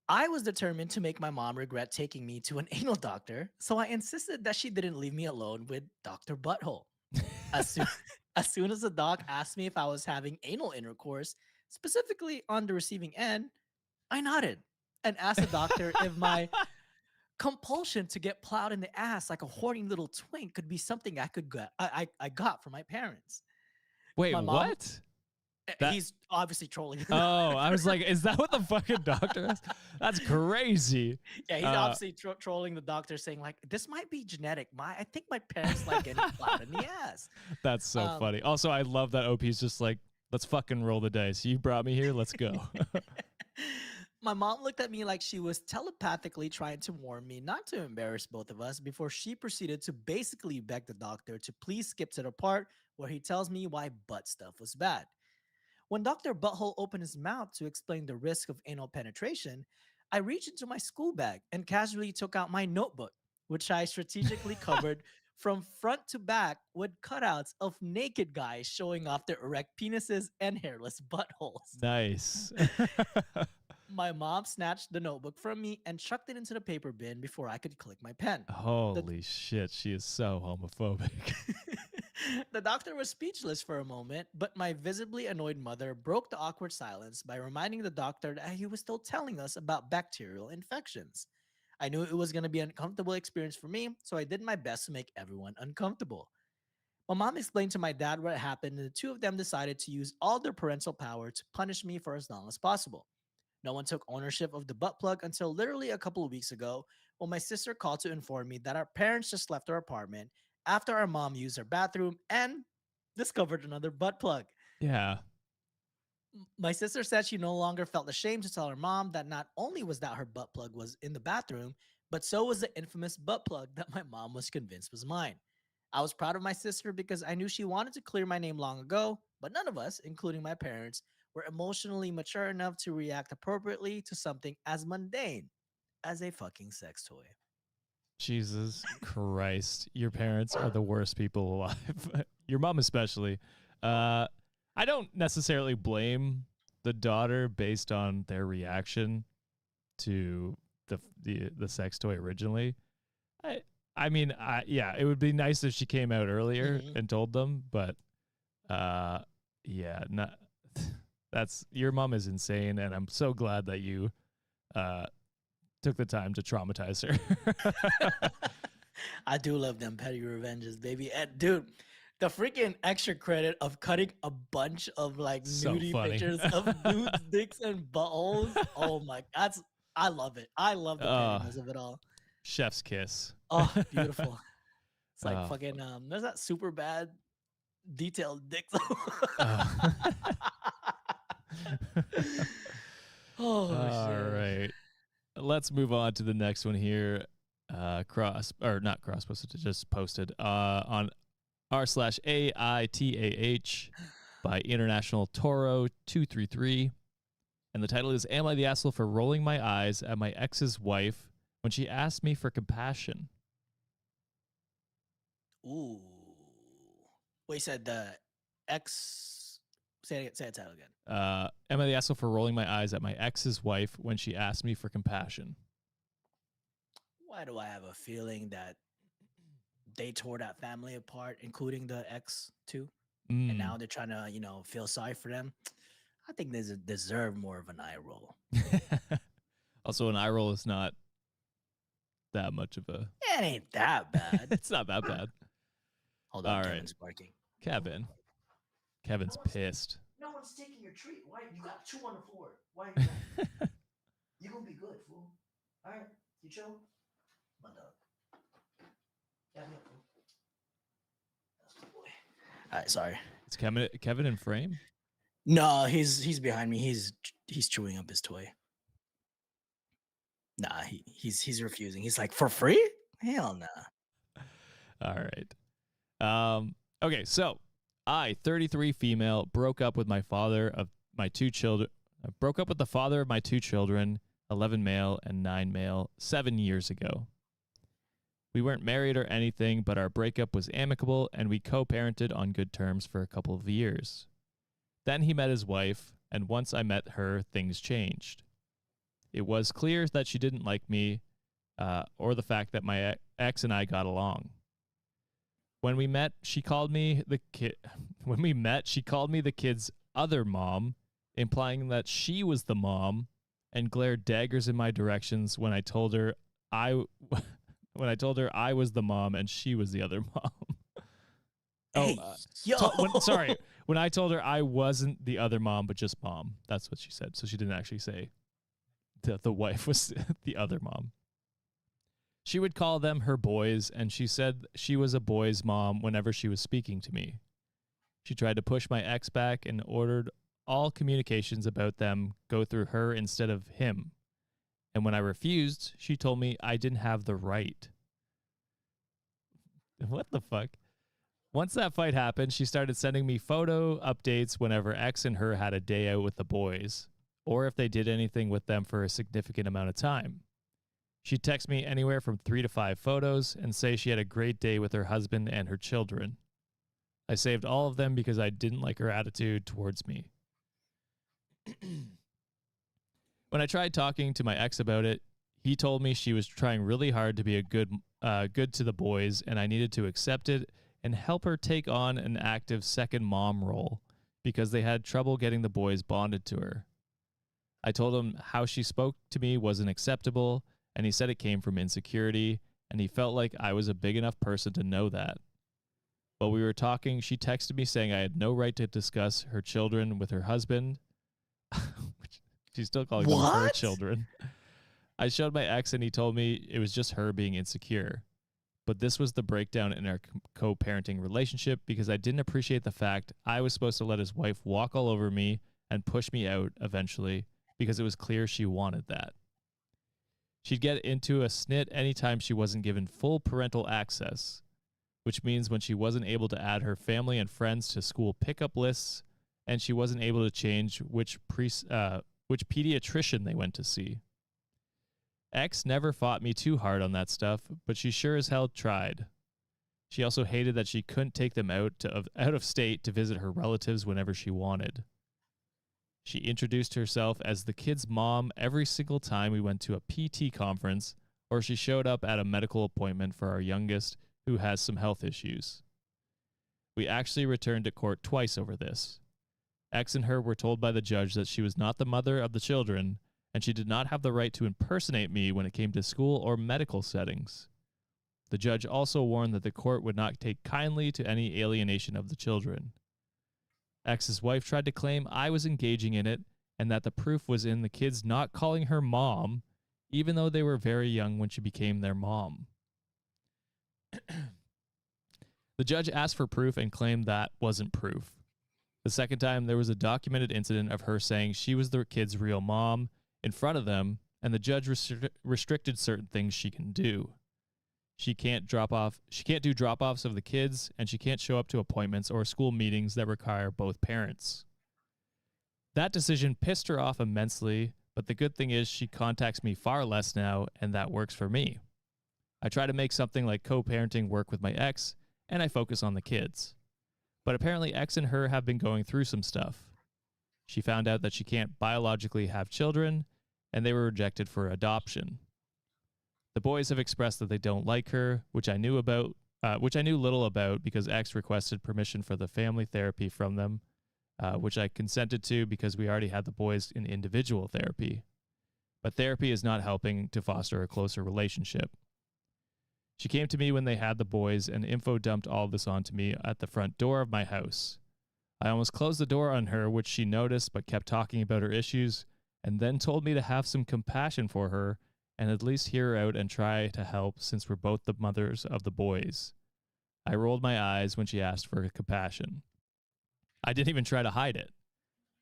I was determined to make my mom regret taking me to an anal doctor, so I insisted that she didn't leave me alone with Dr. Butthole. As soon as the doc asked me if I was having anal intercourse, specifically on the receiving end, I nodded and asked the doctor if my compulsion to get plowed in the ass like a horny little twink could be something I got from my parents. Wait, my mom, what? He's obviously trolling. Oh, I was like, is that what the fucking doctor is? That's crazy. Yeah, he's obviously trolling the doctor, saying like, this might be genetic. I think my parents like getting plowed in the ass. That's so funny. Also, I love that OP's just like, let's fucking roll the dice. You brought me here. Let's go. My mom looked at me like she was telepathically trying to warn me not to embarrass both of us before she proceeded to basically beg the doctor to please skip to the part where he tells me why butt stuff was bad. When Dr. Butthole opened his mouth to explain the risk of anal penetration, I reached into my school bag and casually took out my notebook, which I strategically covered from front to back with cutouts of naked guys showing off their erect penises and hairless buttholes. Nice. My mom snatched the notebook from me and chucked it into the paper bin before I could click my pen. Holy shit, she is so homophobic. The doctor was speechless for a moment, but my visibly annoyed mother broke the awkward silence by reminding the doctor that he was still telling us about bacterial infections. I knew it was going to be an uncomfortable experience for me, so I did my best to make everyone uncomfortable. My mom explained to my dad what happened, and the two of them decided to use all their parental power to punish me for as long as possible. No one took ownership of the butt plug until literally a couple of weeks ago when my sister called to inform me that our parents just left our apartment after our mom used her bathroom and discovered another butt plug. Yeah. My sister said she no longer felt ashamed to tell her mom that not only was that her butt plug was in the bathroom, But so was the infamous butt plug that my mom was convinced was mine. I was proud of my sister because I knew she wanted to clear my name long ago, but none of us, including my parents, were emotionally mature enough to react appropriately to something as mundane as a fucking sex toy. Jesus Christ. Your parents are the worst people alive. Your mom especially. I don't necessarily blame the daughter based on their reaction to the sex toy originally. I yeah, it would be nice if she came out earlier and told them, but yeah, not that's your mom is insane, and I'm so glad that you took the time to traumatize her. I do love them petty revenges, baby. And dude, the freaking extra credit of cutting a bunch of like So nudie funny. pictures of dudes' dicks and buttholes. Oh my, I love it. I love the pettiness of it all. Chef's kiss. Oh, beautiful. It's like fucking there's that super bad detailed dicks. Oh all shit. right. Let's move on to the next one here. Not cross posted, just posted on r/AITAH by International Toro 233. And the title is Am I the Asshole for Rolling My Eyes at My Ex's Wife when She Asked Me for Compassion? Ooh. Wait, you said the X. Say it title again. Am I the asshole for rolling my eyes at my ex's wife when she asked me for compassion? Why do I have a feeling that they tore that family apart, including the ex too? And now they're trying to, feel sorry for them. I think they deserve more of an eye roll. Also, an eye roll is not that much of a... It ain't that bad. It's not that bad. Hold on, all Kevin's right. barking. Kevin's pissed. No one's taking your treat. Why? You got 2 on the floor. Why are you You gonna be good, fool. All right, you chill? My dog. Yeah, fool. That's my boy. All right, sorry. Is Kevin in frame? No, he's behind me. He's chewing up his toy. Nah, he's refusing. He's like, for free? Hell nah. All right. Okay, so I, 33 female, broke up with the father of my 2 children, 11 male and 9 male, 7 years ago. We weren't married or anything, but our breakup was amicable and we co-parented on good terms for a couple of years. Then he met his wife, and once I met her, things changed. It was clear that she didn't like me or the fact that my ex and I got along. When we met, she called me the kid's other mom, implying that she was the mom, and glared daggers in my directions when I told her I was the mom and she was the other mom. When I told her I wasn't the other mom, but just mom. That's what she said. So she didn't actually say that the wife was the other mom. She would call them her boys, and she said she was a boy's mom whenever she was speaking to me. She tried to push my ex back and ordered all communications about them go through her instead of him. And when I refused, she told me I didn't have the right. What the fuck? Once that fight happened, she started sending me photo updates whenever ex and her had a day out with the boys, or if they did anything with them for a significant amount of time. She'd text me anywhere from 3 to 5 photos and say she had a great day with her husband and her children. I saved all of them because I didn't like her attitude towards me. When I tried talking to my ex about it, he told me she was trying really hard to be a good to the boys, and I needed to accept it and help her take on an active second mom role because they had trouble getting the boys bonded to her. I told him how she spoke to me wasn't acceptable, and he said it came from insecurity, and he felt like I was a big enough person to know that. While we were talking, she texted me saying I had no right to discuss her children with her husband. She's still calling them her children. I showed my ex, and he told me it was just her being insecure. But this was the breakdown in our co-parenting relationship because I didn't appreciate the fact I was supposed to let his wife walk all over me and push me out eventually because it was clear she wanted that. She'd get into a snit anytime she wasn't given full parental access, which means when she wasn't able to add her family and friends to school pickup lists, and she wasn't able to change which pediatrician they went to see. X never fought me too hard on that stuff, but she sure as hell tried. She also hated that she couldn't take them out of state to visit her relatives whenever she wanted. She introduced herself as the kid's mom every single time we went to a PT conference or she showed up at a medical appointment for our youngest who has some health issues. We actually returned to court twice over this. X and her were told by the judge that she was not the mother of the children and she did not have the right to impersonate me when it came to school or medical settings. The judge also warned that the court would not take kindly to any alienation of the children. X's wife tried to claim I was engaging in it and that the proof was in the kids not calling her mom, even though they were very young when she became their mom. The judge asked for proof and claimed that wasn't proof. The second time, there was a documented incident of her saying she was the kid's real mom in front of them, and the judge restricted certain things she can do. She can't do drop-offs of the kids, and she can't show up to appointments or school meetings that require both parents. That decision pissed her off immensely, but the good thing is she contacts me far less now, and that works for me. I try to make something like co-parenting work with my ex, and I focus on the kids. But apparently X and her have been going through some stuff. She found out that she can't biologically have children, and they were rejected for adoption. The boys have expressed that they don't like her, which I knew little about because X requested permission for the family therapy from them, which I consented to because we already had the boys in individual therapy. But therapy is not helping to foster a closer relationship. She came to me when they had the boys and info dumped all this onto me at the front door of my house. I almost closed the door on her, which she noticed but kept talking about her issues, and then told me to have some compassion for her and at least hear her out and try to help since we're both the mothers of the boys. I rolled my eyes when she asked for compassion. I didn't even try to hide it,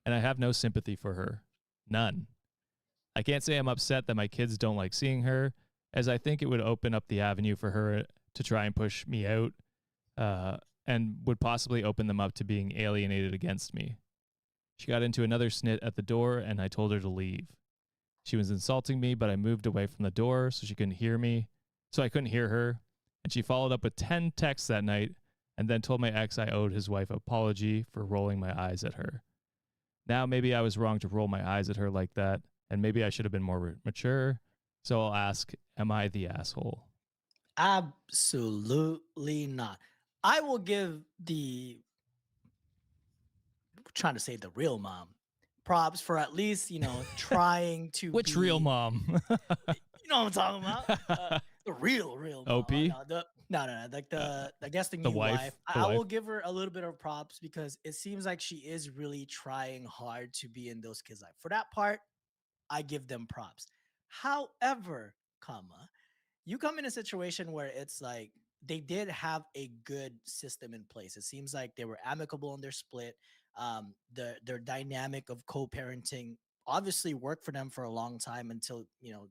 and I have no sympathy for her. None. I can't say I'm upset that my kids don't like seeing her, as I think it would open up the avenue for her to try and push me out, and would possibly open them up to being alienated against me. She got into another snit at the door, and I told her to leave. She was insulting me, but I moved away from the door so I couldn't hear her, and she followed up with 10 texts that night, and then told my ex I owed his wife an apology for rolling my eyes at her. Now maybe I was wrong to roll my eyes at her like that, and maybe I should have been more mature. So I'll ask, am I the asshole? Absolutely not. I will give the trying to say the real mom props for at least, trying to Which real be, mom? you know what I'm talking about? The real mom. OP? No, like I guess the The new wife? wife. The I wife? will give her a little bit of props because it seems like she is really trying hard to be in those kids' life. For that part, I give them props. However, you come in a situation where it's like they did have a good system in place. It seems like they were amicable in their split. Their dynamic of co-parenting obviously worked for them for a long time until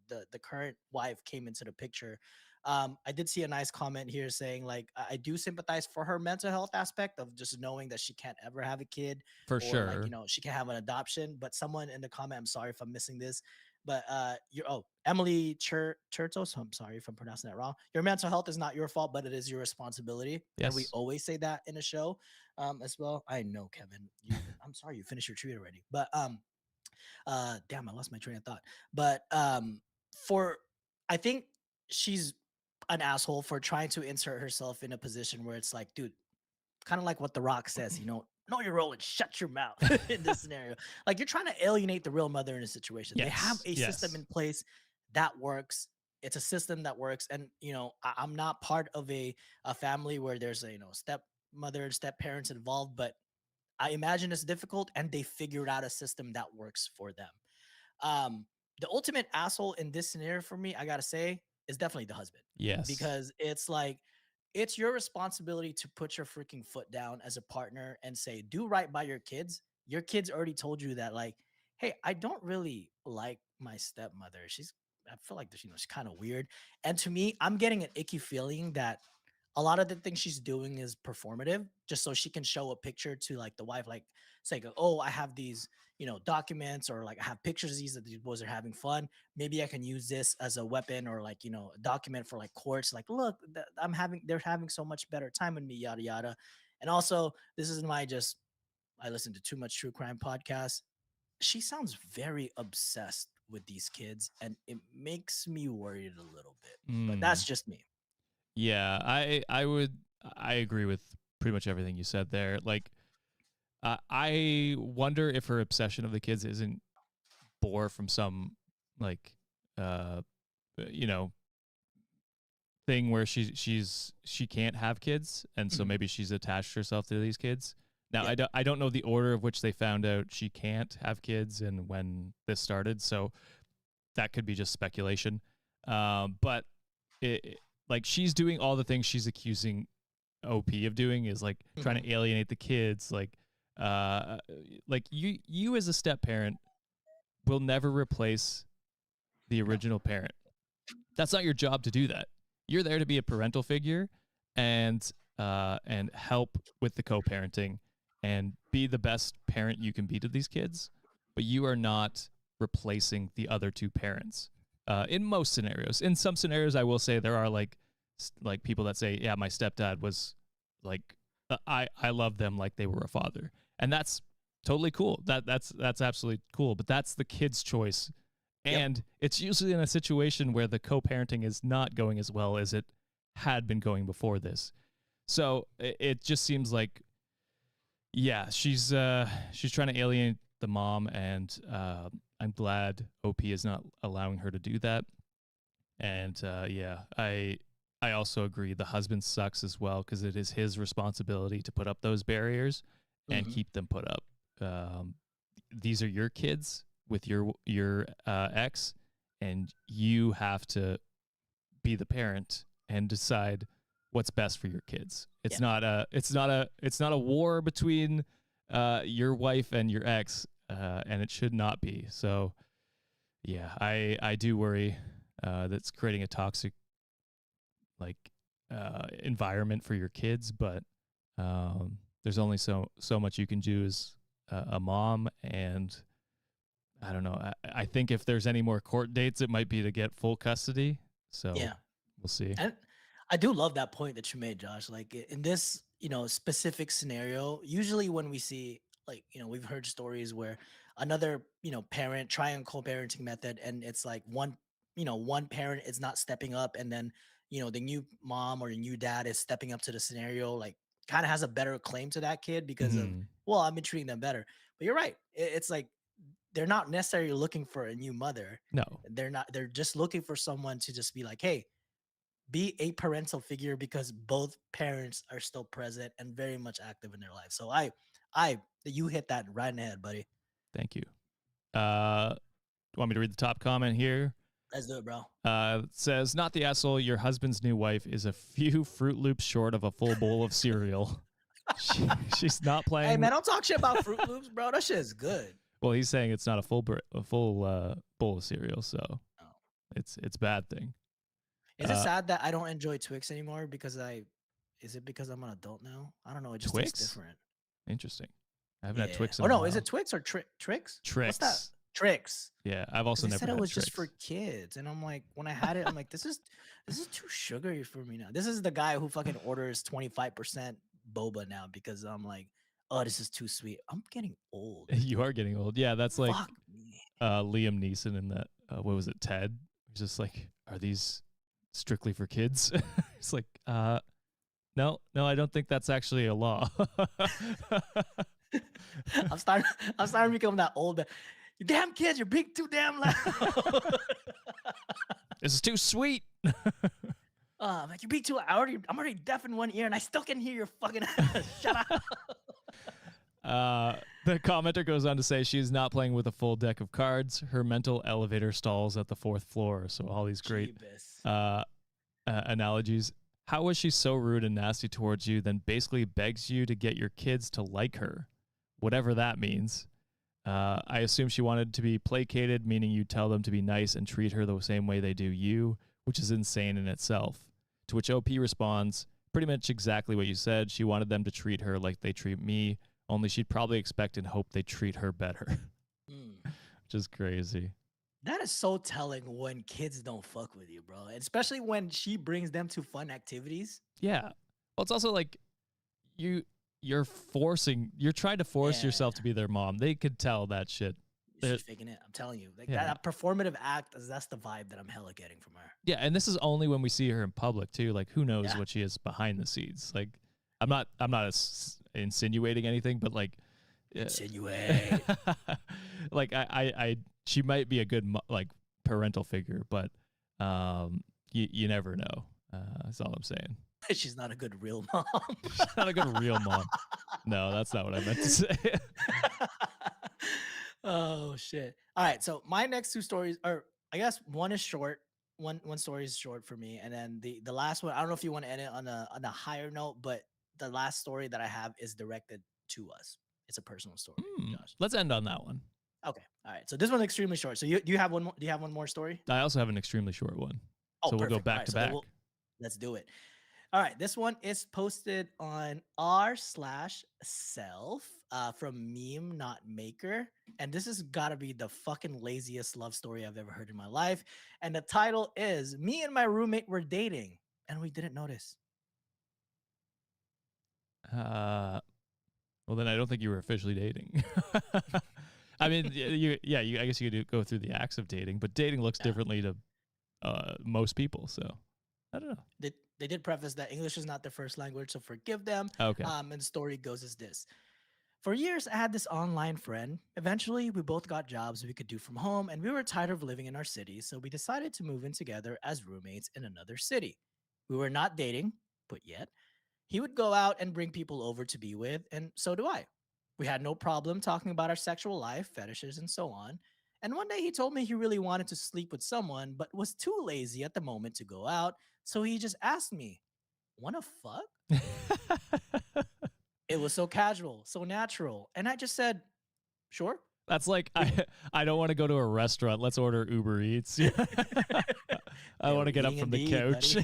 the current wife came into the picture. I did see a nice comment here saying like I do sympathize for her mental health aspect of just knowing that she can't ever have a kid For or like sure. she can have an adoption. But someone in the comment, I'm sorry if I'm missing this, but Emily Churtos, I'm sorry if I'm pronouncing that wrong. Your mental health is not your fault, but it is your responsibility. And we Yes. always say that in a show as well. I know, Kevin. I'm sorry you finished your treat already. But damn, I lost my train of thought. But for I think she's an asshole for trying to insert herself in a position where it's like, dude, kind of like what The Rock says, know your role and shut your mouth in this scenario. Like you're trying to alienate the real mother in a situation. They have Yes. a system Yes. in place that works. It's a system that works. And I'm not part of a family where there's a stepmother and step parents involved, but I imagine it's difficult and they figured out a system that works for them. Um, the ultimate asshole in this scenario for me, I gotta say, is definitely the husband Yes. because it's like it's your responsibility to put your freaking foot down as a partner and say, do right by your kids. Your kids already told you that, like, hey, I don't really like my stepmother. She's I feel like this, it's kind of weird. And to me, I'm getting an icky feeling that a lot of the things she's doing is performative, just so she can show a picture to like the wife, like say, oh, I have these, documents, or like I have pictures of these that these boys are having fun. Maybe I can use this as a weapon, or like, a document for like courts. Like, look, they're having so much better time with me, yada yada. And also, this is my just I listen to too much true crime podcasts. She sounds very obsessed with these kids, and it makes me worried a little bit. But that's Mm. just me. Yeah, I agree with pretty much everything you said there. Like, I wonder if her obsession of the kids isn't bore from some like uh you know thing where she can't have kids, and so Mhm. maybe she's attached herself to these kids. Now Yeah. I don't know the order of which they found out she can't have kids and when this started, so that could be just speculation. But like she's doing all the things she's accusing OP of doing, is like trying Mhm. to alienate the kids, uh like you as a step parent will never replace the No. original parent. That's not your job to do that. You're there to be a parental figure and help with the co-parenting and be the best parent you can be to these kids. But you are not replacing the other two parents. In most scenarios, in some scenarios, I will say there are like people that say, "Yeah, my stepdad was like I love them like they were a father," and that's totally cool. That's absolutely cool. But that's the kid's choice, Yep. and it's usually in a situation where the co-parenting is not going as well as it had been going before this. So it just seems like, yeah, she's trying to alienate the mom, and I'm glad OP is not allowing her to do that. And yeah, I also agree the husband sucks as well, because it is his responsibility to put up those barriers and Mhm. keep them put up. These are your kids with your ex, and you have to be the parent and decide what's best for your kids. Yeah. It's not a war between your wife and your ex, and it should not be. So yeah, I do worry that's creating a toxic like environment for your kids, but there's only so much you can do as a mom, and I don't know. I think if there's any more court dates, it might be to get full custody. So Yeah. we'll see. And I do love that point that you made, Josh. Like in this, specific scenario, usually when we see, like, we've heard stories where another, parent try and co-parenting method, and it's like one parent is not stepping up, and then, the new mom or the new dad is stepping up to the scenario, like kind of has a better claim to that kid because of, Mm-hmm. well, I've been treating them better. But you're right. It's like they're not necessarily looking for a new mother. No, They're just looking for someone to just be like, hey, be a parental figure, because both parents are still present and very much active in their life. So you hit that right in the head, buddy. thank you. Want me to read the top comment here? Let's do it, bro. It says, "Not the asshole. Your husband's new wife is a few Fruit Loops short of a full bowl of cereal. She's not Hey playing." man, don't talk shit about Fruit Loops, bro. That shit is good. Well, he's saying it's not a full bowl of cereal, so Oh. it's a bad thing. Is it sad that I don't enjoy Twix anymore because I? Is it because I'm an adult now? I don't know. It just tastes Twix? different. Interesting. I haven't had Yeah. Twix in Oh a no, is it while. Twix or Tricks? What's that? Tricks. Tricks. Yeah, I've Because also they never said it had was just for Tricks. kids, and I'm like, when I had it, I'm like, this is too sugary for me now. This is the guy who fucking orders 25% boba now because I'm like, oh, this is too sweet. I'm getting old. You are getting old. Yeah, that's like Fuck me. Liam Neeson in that what was it, Ted? He's just like, are these strictly for kids? It's like, no, I don't think that's actually a law. I'm starting. I'm starting to become that old. You damn kids, you're being too damn loud. This is too sweet. I'm like, you beat too. I'm already deaf in one ear, and I still can hear your fucking. Shut up. The commenter goes on to say she's not playing with a full deck of cards. Her mental elevator stalls at the fourth floor. So all these great analogies. How was she so rude and nasty towards you, then basically begs you to get your kids to like her, whatever that means? I assume she wanted to be placated, meaning you tell them to be nice and treat her the same way they do you, which is insane in itself. To which OP responds, pretty much exactly what you said. She wanted them to treat her like they treat me, only she'd probably expect and hope they treat her better, Mm. which is crazy. That is so telling when kids don't fuck with you, bro. And especially when she brings them to fun activities. Yeah. Well, it's also like you're trying to force Yeah. yourself to be their mom. They could tell that shit. She's faking it. I'm telling you. Like Yeah. that performative act, that's the vibe that I'm hella getting from her. Yeah, and this is only when we see her in public too. Like, who knows Yeah. what she is behind the scenes? Like, I'm not insinuating anything, but like, Insinuate. like she might be a good like parental figure, but you never know. That's all I'm saying. She's not a good real mom. She's not a good real mom. No, that's not what I meant to say. Oh shit. All right, so my next two stories are, I guess one is short. One story is short for me, and then the last one, I don't know if you want to end it on a higher note, but the last story that I have is directed to us. It's a personal story, Josh. Let's end on that one. Okay. All right. So this one's extremely short. So do you have one more? Do you have one more story? I also have an extremely short one. Oh, so we'll go perfect. back to back. Let's do it. All right. This one is posted on r/self from Meme Not Maker. And this has got to be the fucking laziest love story I've ever heard in my life. And the title is Me and My Roommate Were Dating and We Didn't Notice. Well, then I don't think you were officially dating. I mean, I guess you could go through the acts of dating, but dating looks differently to most people. So I don't know. They did preface that English is not their first language, so forgive them. Okay. And the story goes as this. For years, I had this online friend. Eventually, we both got jobs we could do from home, and we were tired of living in our city, so we decided to move in together as roommates in another city. We were not dating, but yet. He would go out and bring people over to be with, and so do I. We had no problem talking about our sexual life, fetishes, and so on. And one day he told me he really wanted to sleep with someone, but was too lazy at the moment to go out, so he just asked me, "Wanna fuck?" It was so casual, so natural, and I just said, "Sure." That's like I don't want to go to a restaurant. Let's order Uber Eats. I want to get up from the couch.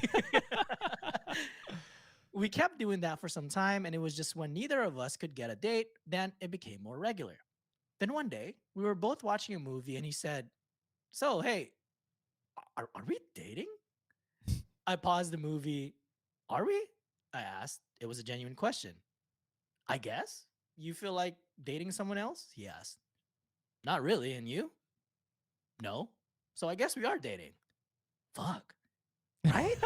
We kept doing that for some time, and it was just when neither of us could get a date, then it became more regular. Then one day, we were both watching a movie, and he said, "So, hey, are we dating?" I paused the movie. "Are we?" I asked. It was a genuine question. "I guess. You feel like dating someone else?" he asked. "Not really, and you?" "No. So I guess we are dating." Fuck. Right?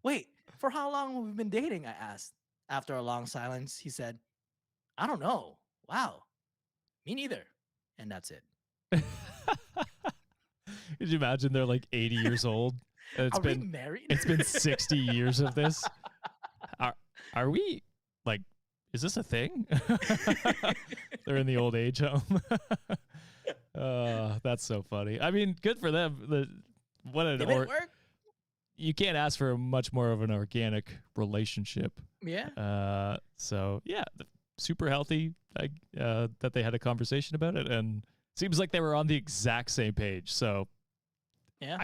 Wait, for how long have we been dating? I asked. After a long silence, he said, "I don't know. Wow. Me neither." And that's it. Could you imagine they're like 80 years old? And Are we married? It's been 60 years of this. Are we like? Is this a thing? They're in the old age home. That's so funny. I mean, good for them. Work? You can't ask for much more of an organic relationship. Yeah. So yeah, super healthy. That they had a conversation about it, and seems like they were on the exact same page. So yeah,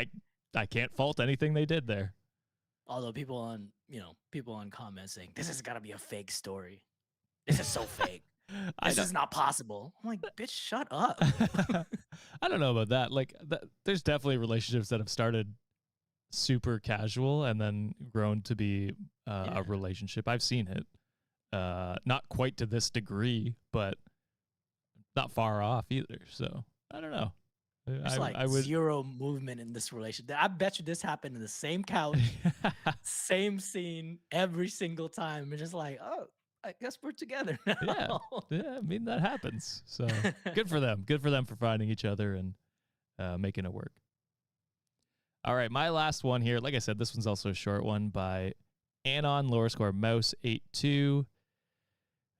I can't fault anything they did there. Although people on comments saying this has got to be a fake story. This is so fake. This is not possible. I'm like, bitch, shut up. I don't know about that. Like, there's definitely relationships that have started super casual and then grown to be a relationship. I've seen it. Not quite to this degree, but not far off either. So I don't know. There's zero movement in this relationship. I bet you this happened in the same couch, same scene every single time. It's just like, oh, I guess we're together now. Yeah. I mean, that happens. So good for them. Good for them for finding each other and making it work. All right, my last one here. Like I said, this one's also a short one by Anon _ Mouse82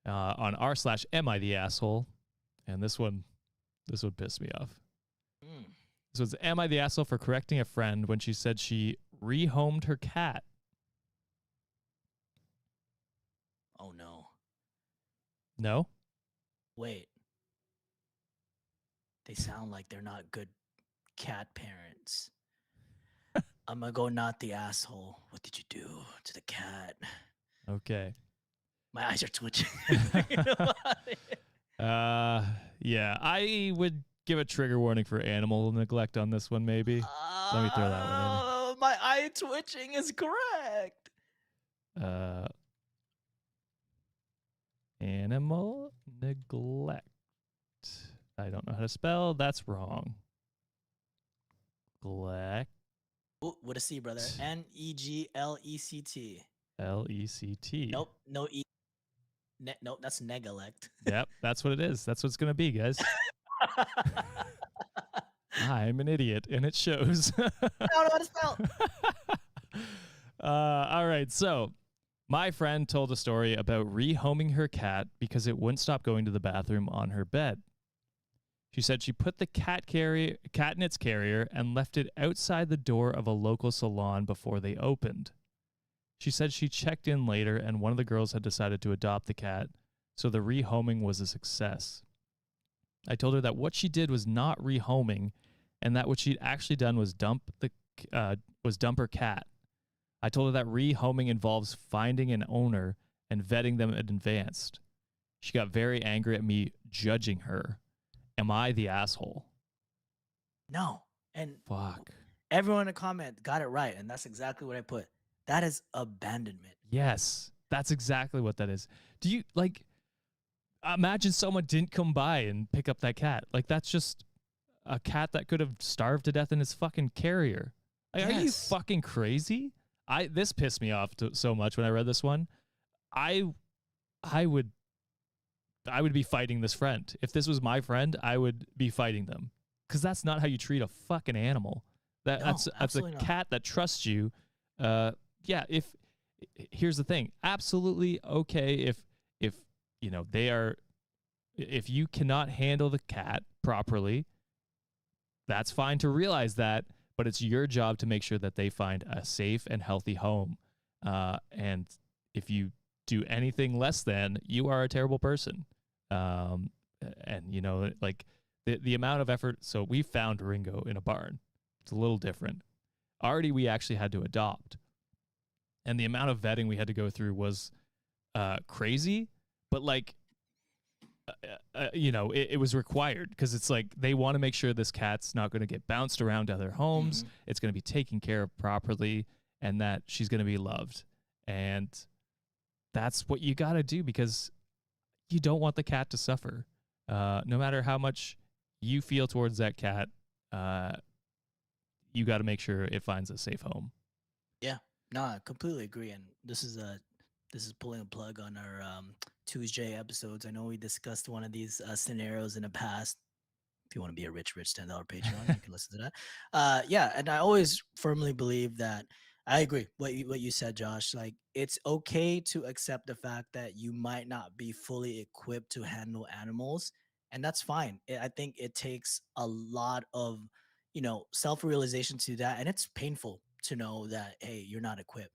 on r/am I the asshole. And this one pissed me off. So it's, am I the asshole for correcting a friend when she said she rehomed her cat? Oh no. No? Wait. They sound like they're not good cat parents. I'm gonna go not the asshole. What did you do to the cat? Okay. My eyes are twitching. Thinking about it. Yeah, I would give a trigger warning for animal neglect on this one, maybe. Let me throw that one in. My eye twitching is correct. Uh, animal neglect. I don't know how to spell. That's wrong. Neglect. Ooh, with a C, brother. Neglect. Lect. Nope, no E. Nope, that's neglect. Yep, that's what it is. That's what it's gonna be, guys. I'm an idiot, and it shows. I don't know how to spell. All right, so my friend told a story about rehoming her cat because it wouldn't stop going to the bathroom on her bed. She said she put the cat in its carrier and left it outside the door of a local salon before they opened. She said she checked in later and one of the girls had decided to adopt the cat, so the rehoming was a success. I told her that what she did was not rehoming and that what she'd actually done was dump her cat. I told her that rehoming involves finding an owner and vetting them in advance. She got very angry at me judging her. Am I the asshole? No. And Fuck. everyone in the comment got it right, and that's exactly what I put. That is abandonment. Yes, that's exactly what that is. Do you imagine someone didn't come by and pick up that cat? Like that's just a cat that could have starved to death in his fucking carrier. Like, Are you fucking crazy? This pissed me off so much when I read this one. I would be fighting this friend. If this was my friend, I would be fighting them because that's not how you treat a fucking animal. That's a cat that trusts you. Yeah. Here's the thing, absolutely okay if you know if you cannot handle the cat properly, that's fine to realize that, but it's your job to make sure that they find a safe and healthy home. And if you do anything less than, you are a terrible person. And you know, like the amount of effort. So we found Ringo in a barn. It's a little different. Already we actually had to adopt. And the amount of vetting we had to go through was crazy, but like, you know, it was required because it's like they want to make sure this cat's not going to get bounced around to other homes. Mm-hmm. It's going to be taken care of properly and that she's going to be loved. And that's what you got to do because you don't want the cat to suffer. No matter how much you feel towards that cat, you got to make sure it finds a safe home. Yeah, no, I completely agree. And this is pulling a plug on our Tuesday episodes. I know we discussed one of these scenarios in the past. If you want to be a rich $10 Patreon, you can listen to that. Yeah, and I always firmly believe that I agree what you said, Josh. Like it's okay to accept the fact that you might not be fully equipped to handle animals, and that's fine. I think it takes a lot of self-realization to that, and it's painful to know that hey, you're not equipped.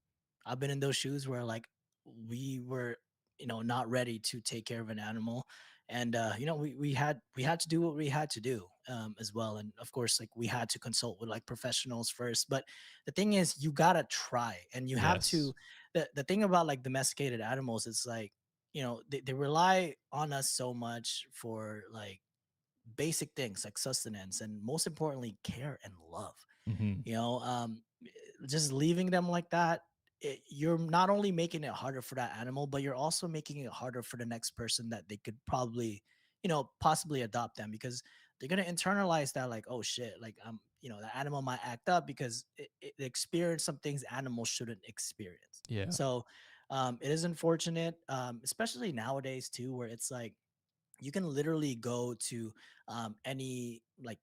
I've been in those shoes where like we were not ready to take care of an animal, and we had to do what we had to do as well, and of course like we had to consult with like professionals first. But the thing is you gotta try, and you have to the thing about like domesticated animals is like they rely on us so much for like basic things like sustenance and most importantly care and love. Mm-hmm. Just leaving them like that, you're not only making it harder for that animal, but you're also making it harder for the next person that they could probably possibly adopt them, because they're going to internalize that like, oh shit, like the animal might act up because it experienced some things animals shouldn't experience. Yeah. So it is unfortunate, especially nowadays too, where it's like you can literally go to any like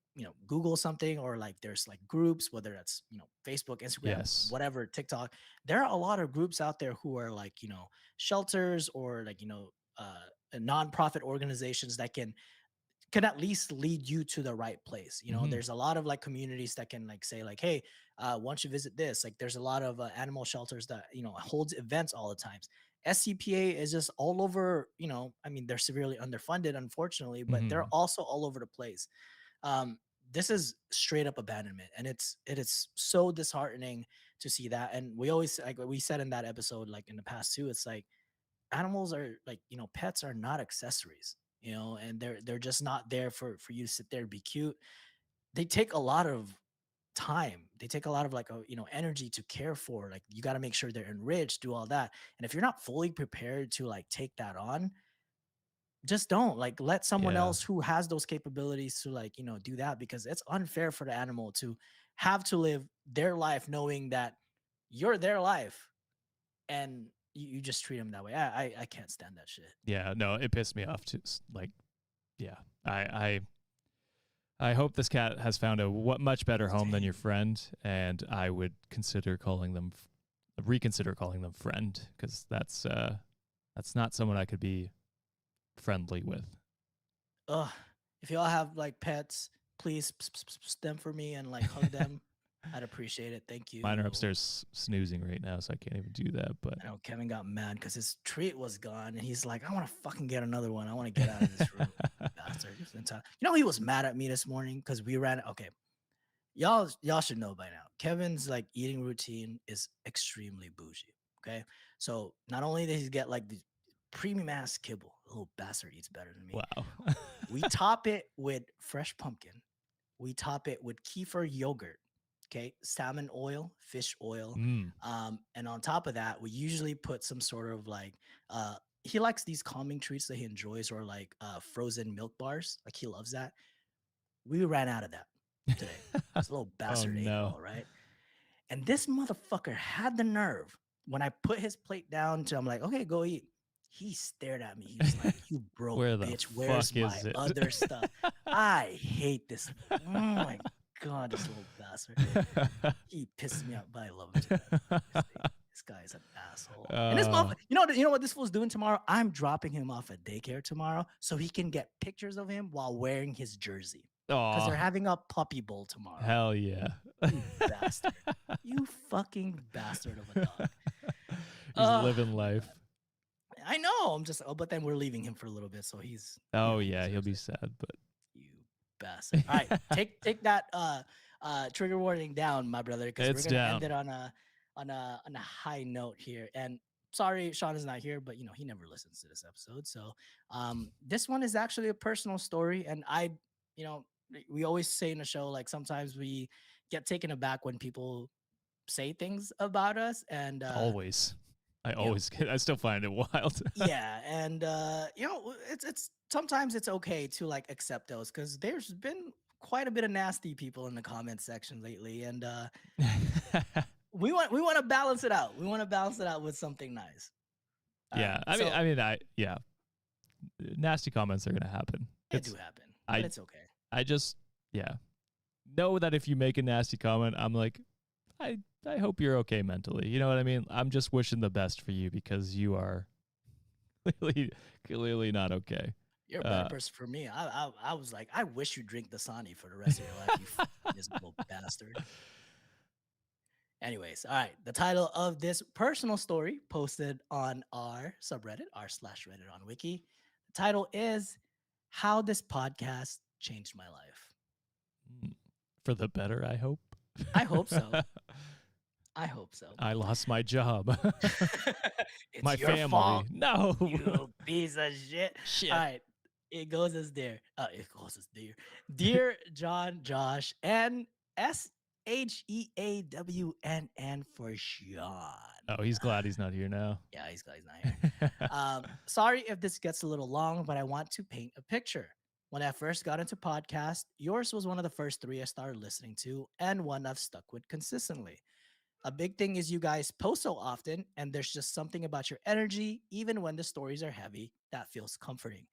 Google something, or like there's like groups, whether that's Facebook, Instagram, whatever, TikTok. There are a lot of groups out there who are like shelters, or like nonprofit organizations that can at least lead you to the right place. Mm-hmm. There's a lot of like communities that can like say like, hey, once you visit this, like there's a lot of animal shelters that holds events all the times. SCPA is just all over. I mean, they're severely underfunded, unfortunately, but they're also all over the place. Um, this is straight up abandonment, and it is so disheartening to see that. And we always, like we said in that episode, like in the past too, it's like animals are like, pets are not accessories, and they're just not there for you to sit there and be cute. They take a lot of time. They take a lot of like energy to care for. Like you got to make sure they're enriched, do all that. And if you're not fully prepared to like take that on, just don't, like, let someone Yeah. else who has those capabilities to like do that, because it's unfair for the animal to have to live their life knowing that you're their life, and you just treat them that way. I can't stand that shit. Yeah. No, it pissed me off too. Like, yeah. I I hope this cat has found a much better home than your Same. friend, and I would reconsider calling them friend, because that's not someone I could be friendly with. Ugh. If y'all have like pets, please them for me and like hug them. I'd appreciate it. Thank Mine are you. upstairs snoozing right now, so I can't even do that. But I know Kevin got mad because his treat was gone, and he's like, "I want to fucking get another one. I want to get out of this room, bastard." He was mad at me this morning because we ran. Okay, y'all should know by now. Kevin's like eating routine is extremely bougie. Okay, so not only does he get like the premium ass kibble, the little bastard eats better than me. wow. We top it with fresh pumpkin. We top it with kefir yogurt. Okay, salmon oil, fish oil, Mm. and on top of that, we usually put some sort of like. Uh, he likes these calming treats that he enjoys, or like frozen milk bars. Like he loves that. We ran out of that today. This little Oh bastard ate it no. all, right? And this motherfucker had the nerve when I put his plate down to, I'm like, okay, go eat. He stared at me. He was like, "You broke Where the bitch. Where's fuck my is it? other stuff?" I hate this. Oh my God, this little bastard. He pisses me off, but I love him to death. This guy is an asshole. And this uh, motherfucker, you know what this fool's doing tomorrow? I'm dropping him off at daycare tomorrow so he can get pictures of him while wearing his jersey. Because they're oh, having a puppy bowl tomorrow. hell yeah. You bastard. You fucking bastard of a dog. He's Oh living my life. God. I know. I'm just, but then we're leaving him for a little bit. So he's, Oh he yeah, he'll deserves be it. sad, You bastard. All right. Take that trigger warning down, my brother, because we're it's gonna end down. it on a high note here. And sorry, Sean is not here, but he never listens to this episode. So this one is actually a personal story. And you know, we always say in the show, like sometimes we get taken aback when people say things about us. And Always. I you know, always get. I still find it wild. yeah, and it's sometimes it's okay to like accept those, because there's been quite a bit of nasty people in the comment section lately, and we want to balance it out. We want to balance it out with something nice. All right, Yeah, I mean, so yeah, nasty comments are gonna happen. it do happen, but I, it's okay. I just, yeah, know that if you make a nasty comment, I'm like, I hope you're okay mentally. You know what I mean? I'm just wishing the best for you, because you are clearly not okay. You're a better Uh, person for me. I was like, I wish you drink Dasani for the rest of your life, you miserable bastard. Anyways, all right. The title of this personal story posted on our subreddit, r/Reddit on Wiki. The title is "How This Podcast Changed My Life." for the better, I hope. I hope so. I hope so. I lost my job. It's My your family. fault, No. you piece of shit. Shit. All right. It goes as dear. It goes as dear. Dear John, Josh, and SHEAWNN for Sean. Oh, he's glad he's not here now. Yeah, he's glad he's not here. Sorry if this gets a little long, but I want to paint a picture. When I first got into podcast, yours was one of the first three I started listening to, and one I've stuck with consistently. A big thing is you guys post so often, and there's just something about your energy, even when the stories are heavy, that feels comforting.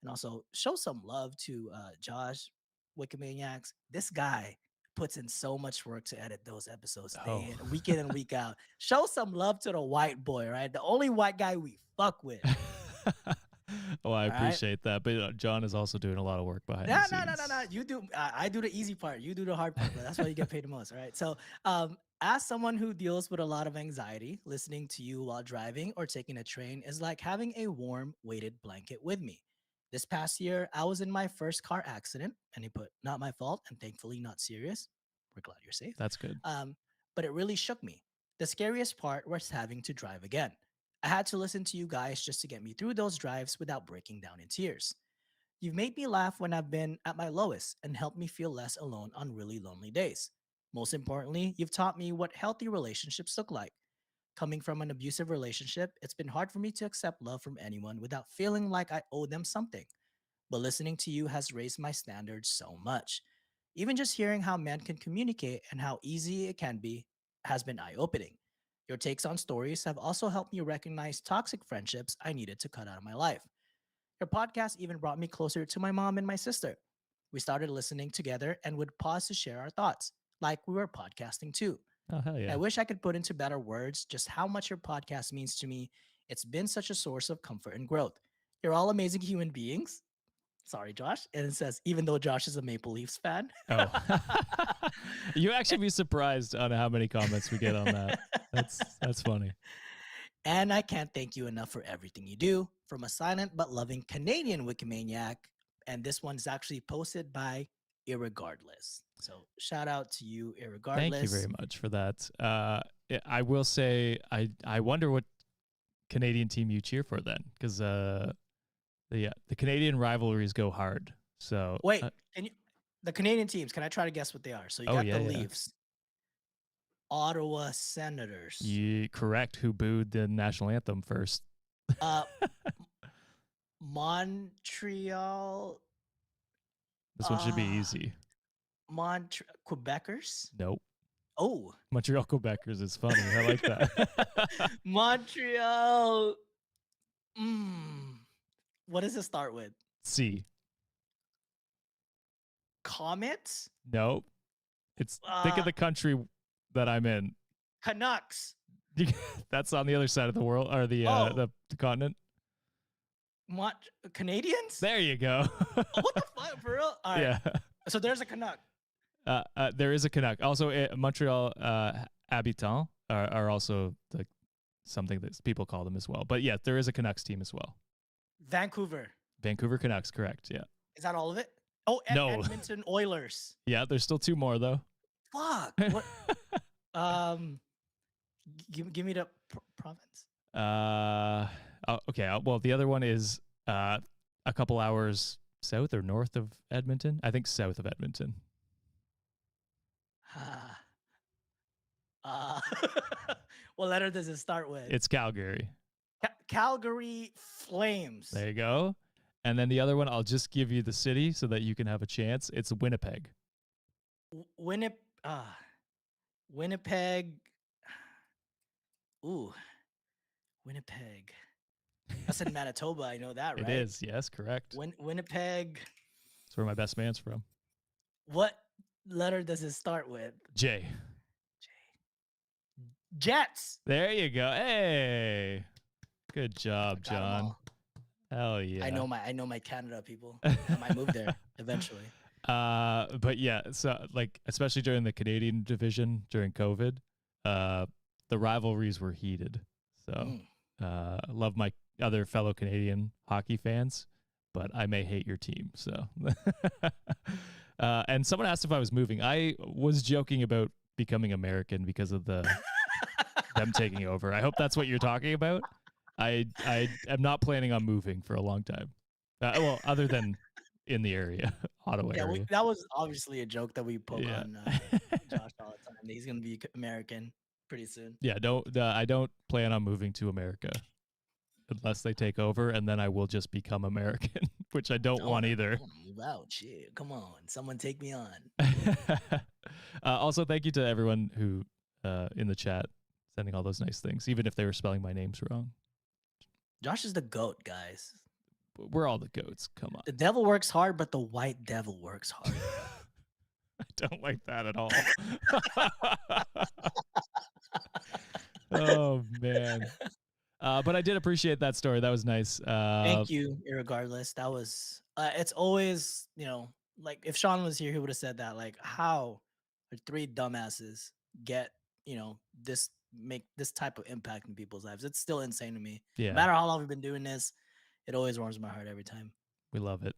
And also, show some love to Josh, Wikimaniacs. This guy puts in so much work to edit those episodes Oh. week in and week out. Show some love to the white boy, right? The only white guy we fuck with. Oh, I All right. appreciate that. But John is also doing a lot of work behind No, the no, scenes. no, no, no. You do. I do the easy part. You do the hard part. But that's why you get paid the most, all right? So, as someone who deals with a lot of anxiety, listening to you while driving or taking a train is like having a warm, weighted blanket with me. This past year, I was in my first car accident, and he put, not my fault, and thankfully not serious. We're glad you're safe. That's good. Um, but it really shook me. The scariest part was having to drive again. I had to listen to you guys just to get me through those drives without breaking down in tears. You've made me laugh when I've been at my lowest and helped me feel less alone on really lonely days. Most importantly, you've taught me what healthy relationships look like. Coming from an abusive relationship, it's been hard for me to accept love from anyone without feeling like I owe them something. But listening to you has raised my standards so much. Even just hearing how men can communicate and how easy it can be has been eye opening. Your takes on stories have also helped me recognize toxic friendships I needed to cut out of my life. Your podcast even brought me closer to my mom and my sister. We started listening together and would pause to share our thoughts, like we were podcasting too. Oh, hell I yeah. wish I could put into better words just how much your podcast means to me. It's been such a source of comfort and growth. You're all amazing human beings. Sorry, Josh. And it says, even though Josh is a Maple Leafs fan. Oh, you actually be surprised on how many comments we get on that. That's funny. And I can't thank you enough for everything you do. From a silent but loving Canadian Wikimaniac. And this one's actually posted by Irregardless. So shout out to you, Irregardless. Thank you very much for that. I will say, I wonder what Canadian team you cheer for then, because the Canadian rivalries go hard. So wait, can you? The Canadian teams, can I try to guess what they are? So you got the Leafs, Ottawa Senators. Correct. Who booed the national anthem first? Montreal. This one should be easy. Quebecers? Nope. Oh. Montreal Quebecers is funny. I like that. Montreal. What does it start with? C. Comets? Nope. It's think of the country that I'm in. Canucks. That's on the other side of the world, or the continent. Canadians? There you go. What the fuck, for real? All right. Yeah. So there's a Canuck. There is a Canuck. Also, Montreal Habitants are also something that people call them as well. But yeah, there is a Canucks team as well. Vancouver Canucks, correct? Yeah. Is that all of it? Oh, no. Edmonton Oilers. Yeah, there's still two more though. Fuck. What? Give me the province. Okay. Well, the other one is a couple hours south or north of Edmonton. I think south of Edmonton. What letter does it start with? It's Calgary. Calgary Flames. There you go. And then the other one, I'll just give you the city so that you can have a chance. It's Winnipeg. Winnipeg. Ooh, Winnipeg. That's in Manitoba. I know that, right? It is. Yes, correct. Winnipeg. That's where my best man's from. What letter does it start with? J. Jets. There you go. Hey, good job, John. Hell yeah. I know my Canada people. I might move there eventually. But yeah, so like especially during the Canadian division during COVID, the rivalries were heated. So love my other fellow Canadian hockey fans, but I may hate your team. So and someone asked if I was moving. I was joking about becoming American because of them taking over. I hope that's what you're talking about. I am not planning on moving for a long time. Well, other than in the area, Ottawa area. That was obviously a joke that we poke on Josh all the time. He's gonna be American pretty soon. Yeah, I don't plan on moving to America unless they take over, and then I will just become American, which I don't want either. I want to move out. Shit, come on, someone take me on. Also, thank you to everyone who in the chat sending all those nice things, even if they were spelling my names wrong. Josh is the GOAT, guys. We're all the goats. Come on. The devil works hard, but the white devil works hard. I don't like that at all. Oh, man. But I did appreciate that story. That was nice. Thank you, irregardless. That was, it's always, like if Sean was here, he would have said that, like, how are three dumbasses get, make this type of impact in people's lives? It's still insane to me. Yeah. No matter how long we've been doing this, it always warms my heart every time. We love it.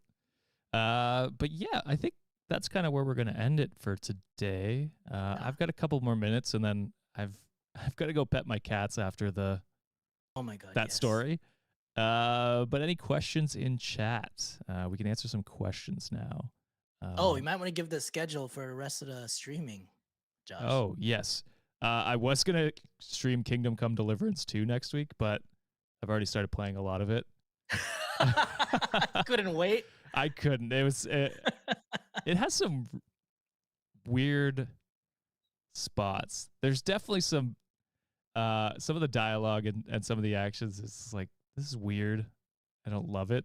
But yeah, I think that's kind of where we're going to end it for today. I've got a couple more minutes, and then I've got to go pet my cats after Oh my God. that Yes. story. But any questions in chat? We can answer some questions now. Oh, you might want to give the schedule for the rest of the streaming, Josh. Oh, yes. I was going to stream Kingdom Come Deliverance 2 next week, but I've already started playing a lot of it. Couldn't wait. I couldn't. It has some weird spots. There's definitely some of the dialogue and some of the actions is like, this is weird. I don't love it,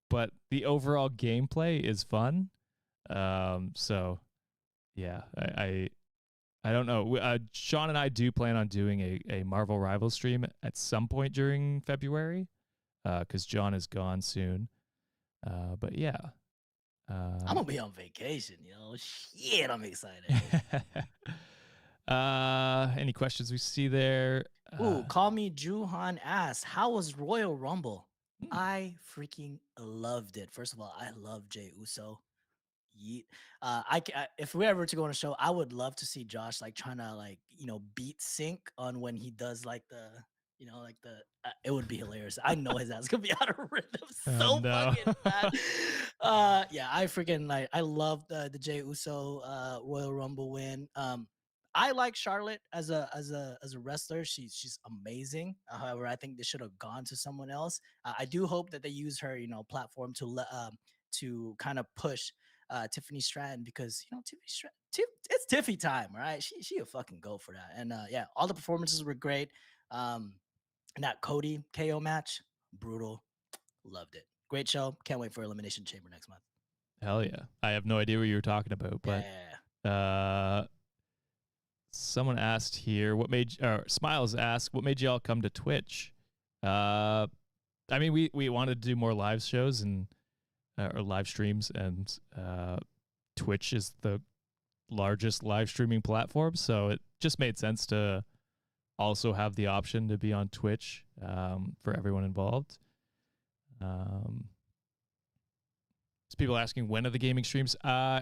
but the overall gameplay is fun. So yeah, I don't know. Sean and I do plan on doing a Marvel Rivals stream at some point during February, because John is gone soon. But yeah, I'm gonna be on vacation, Shit, I'm excited. Any questions we see there? Ooh, Call Me Juhan asked, how was Royal Rumble? I freaking loved it. First of all, I love Jey Uso. Yeet. If we ever to go on a show, I would love to see Josh like trying to beat sync on when he does like it would be hilarious. I know his ass gonna be out of rhythm so fucking bad. Yeah, I freaking I love the Jey Uso Royal Rumble win. I like Charlotte as a wrestler. She's amazing. However, I think they should have gone to someone else. I do hope that they use her platform to kind of push Tiffany Stratton, because Tiffany Stratton, it's Tiffy time, right? She a fucking go for that. And yeah, all the performances were great. That Cody KO match, brutal. Loved it. Great show. Can't wait for Elimination Chamber next month. Hell yeah. I have no idea what you were talking about, but someone asked here, Smiles asked, what made y'all come to Twitch? I mean, we wanted to do more live shows and or live streams, and Twitch is the largest live streaming platform, so it just made sense to also have the option to be on Twitch for everyone involved. People asking when are the gaming streams. I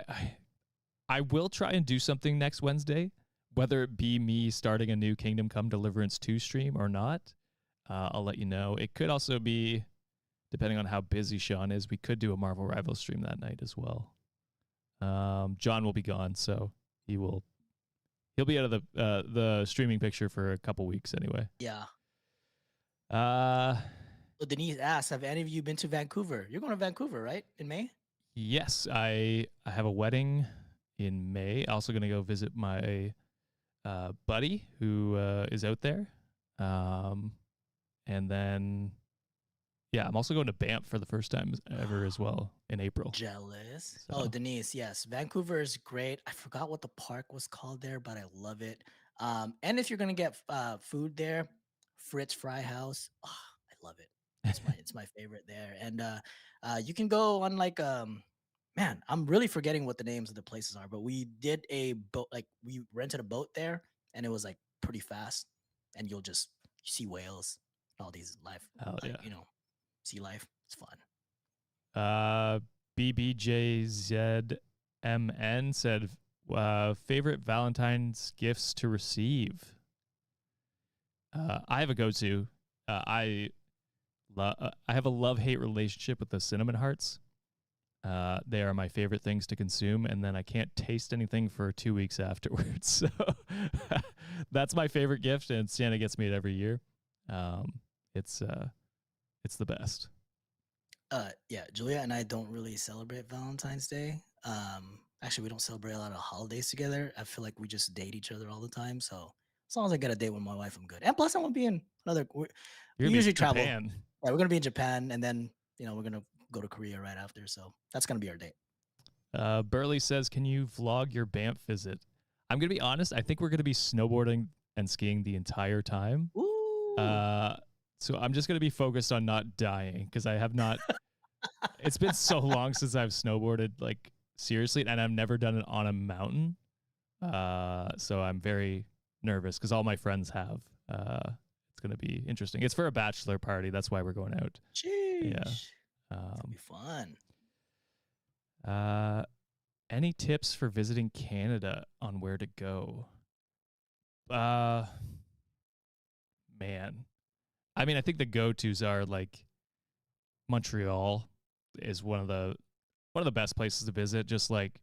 will try and do something next Wednesday, whether it be me starting a new Kingdom Come Deliverance 2 stream or not. I'll let you know. It could also be, depending on how busy Sean is, we could do a Marvel Rivals stream that night as well. John will be gone, so he'll be out of the streaming picture for a couple weeks anyway. Yeah. Denise asks, have any of you been to Vancouver? You're going to Vancouver, right? In May? Yes, I have a wedding in May. Also going to go visit my buddy who is out there. And then, yeah, I'm also going to Banff for the first time ever as well in April. Jealous. So. Oh, Denise, yes. Vancouver is great. I forgot what the park was called there, but I love it. And if you're going to get food there, Fritz Fry House. Oh, I love it. It's my favorite there. And you can go on like man, I'm really forgetting what the names of the places are, but we did a boat, like we rented a boat there, and it was like pretty fast, and you see whales, all these life, sea life. It's fun. BBJZMN said, favorite Valentine's gifts to receive. I have a go-to. I have a love-hate relationship with the cinnamon hearts. They are my favorite things to consume, and then I can't taste anything for 2 weeks afterwards. So that's my favorite gift, and Santa gets me it every year. It's the best. Yeah, Julia and I don't really celebrate Valentine's Day. Actually, we don't celebrate a lot of holidays together. I feel like we just date each other all the time. So as long as I get a date with my wife, I'm good. And plus, I want to be in another. We usually travel. Yeah, we're gonna be in Japan, and then we're gonna go to Korea right after. So that's gonna be our date. Burley says, "Can you vlog your Banff visit?" I'm gonna be honest. I think we're gonna be snowboarding and skiing the entire time. Ooh. So I'm just gonna be focused on not dying, because I have not. It's been so long since I've snowboarded, like seriously, and I've never done it on a mountain. So I'm very nervous because all my friends have. It's gonna be interesting. It's for a bachelor party. That's why we're going out. Jeez. Yeah. It's gonna be fun. Any tips for visiting Canada on where to go? Uh, man. I mean, I think the go-tos are like Montreal is one of the best places to visit. Just like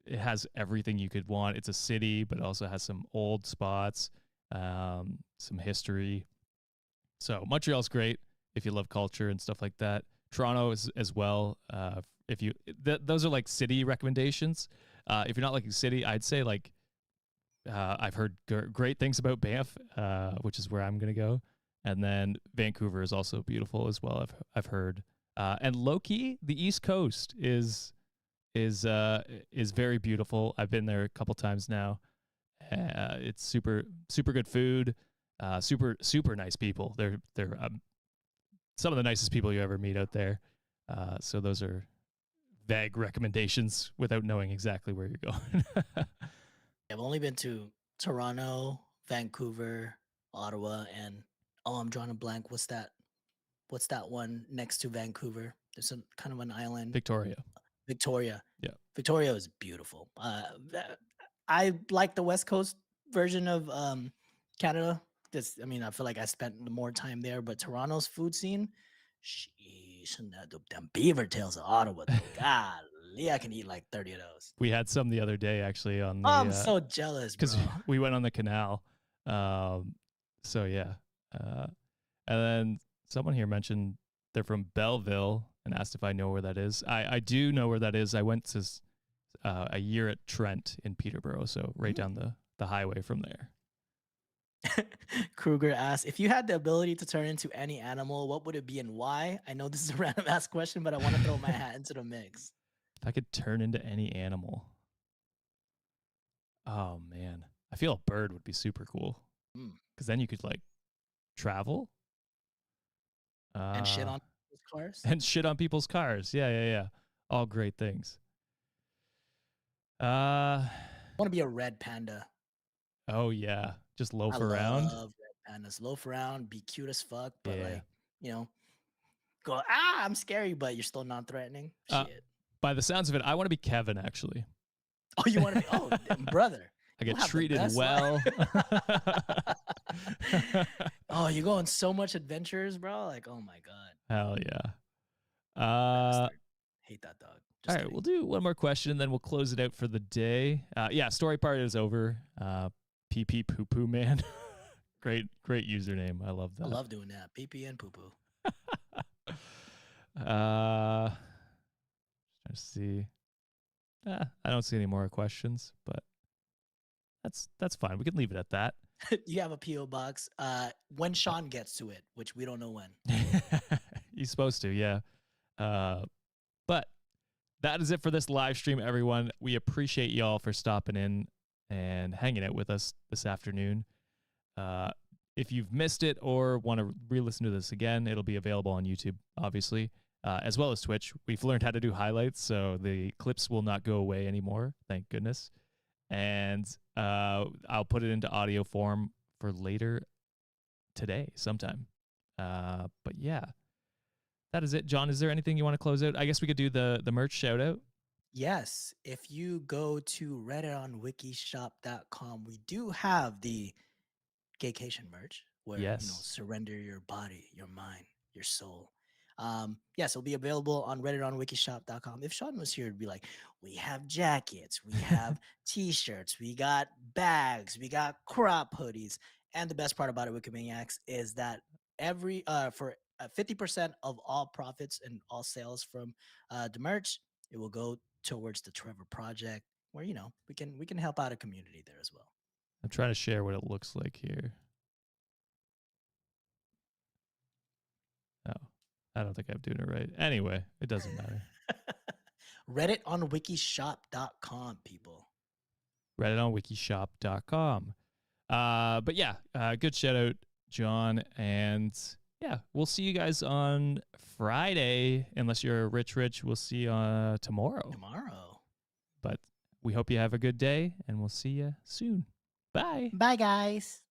it has everything you could want. It's a city, but it also has some old spots, some history. So Montreal's great if you love culture and stuff like that. Toronto is as well. If you those are like city recommendations. If you're not liking city, I'd say like I've heard great things about Banff, which is where I'm gonna go, and then Vancouver is also beautiful as well. I've heard, and low key, the East Coast is very beautiful. I've been there a couple times now. It's super good food, super nice people. They're some of the nicest people you ever meet out there. So those are vague recommendations without knowing exactly where you're going. I've only been to Toronto, Vancouver, Ottawa, and oh, I'm drawing a blank. What's that? What's that one next to Vancouver? There's a kind of an island. Victoria. Victoria. Yeah. Victoria is beautiful. I like the West Coast version of Canada. This, I mean, I feel like I spent more time there, but Toronto's food scene, sheesh, and them beaver tails of Ottawa, though. Golly, I can eat like 30 of those. We had some the other day actually on Oh, I'm the so jealous, bro. because we went on the canal. So yeah, and then someone here mentioned they're from Belleville and asked if I know where that is. I do know where that is. I went to a year at Trent in Peterborough, so right down the highway from there. Kruger asks, if you had the ability to turn into any animal, what would it be and why? I know this is a random ass question, but I want to throw my hat into the mix. If I could turn into any animal, oh man, I feel a bird would be super cool because then you could like travel And shit on people's cars. and shit on people's cars. Yeah. All great things. I want to be a red panda. Oh yeah, just loaf I around. love red pandas. Loaf around, be cute as fuck, but Yeah. like, you know, go, I'm scary, but you're still non-threatening. Shit. By the sounds of it, I want to be Kevin actually. Oh, you want to be? Oh, brother. I get treated well. Oh, you go on so much adventures, bro. Like, oh my god. Hell yeah. Hate that dog. All right, we'll do one more question, then we'll close it out for the day. Yeah, story part is over. Pee pee poo poo man. Great username. I love that. I love doing that. Pee pee and poo poo. Let's see. I don't see any more questions, but that's fine. We can leave it at that. You have a PO box. When Sean gets to it, which we don't know when. He's supposed to, yeah. But that is it for this live stream, everyone. We appreciate y'all for stopping in and hanging out with us this afternoon. If you've missed it or want to re-listen to this again, it'll be available on YouTube, obviously, as well as Twitch. We've learned how to do highlights, so the clips will not go away anymore, thank goodness. And I'll put it into audio form for later today sometime. But yeah, that is it. John, is there anything you want to close out? I guess we could do the merch shout out. Yes. If you go to redditonwikishop.com, we do have the Gaycation merch where, surrender your body, your mind, your soul. Yes, it'll be available on redditonwikishop.com. If Sean was here, it'd be like, we have jackets, we have t-shirts, we got bags, we got crop hoodies. And the best part about it, Wikimaniacs, is that for 50% of all profits and all sales from the merch, it will go towards the Trevor Project, where we can help out a community there as well. I'm trying to share what it looks like here. Oh, I don't think I'm doing it right. Anyway, it doesn't matter. redditonwikishop.com, people. redditonwikishop.com. But yeah, good shout out, John. And yeah, we'll see you guys on Friday. Unless you're rich, we'll see you tomorrow. But we hope you have a good day, and we'll see you soon. Bye. Bye, guys.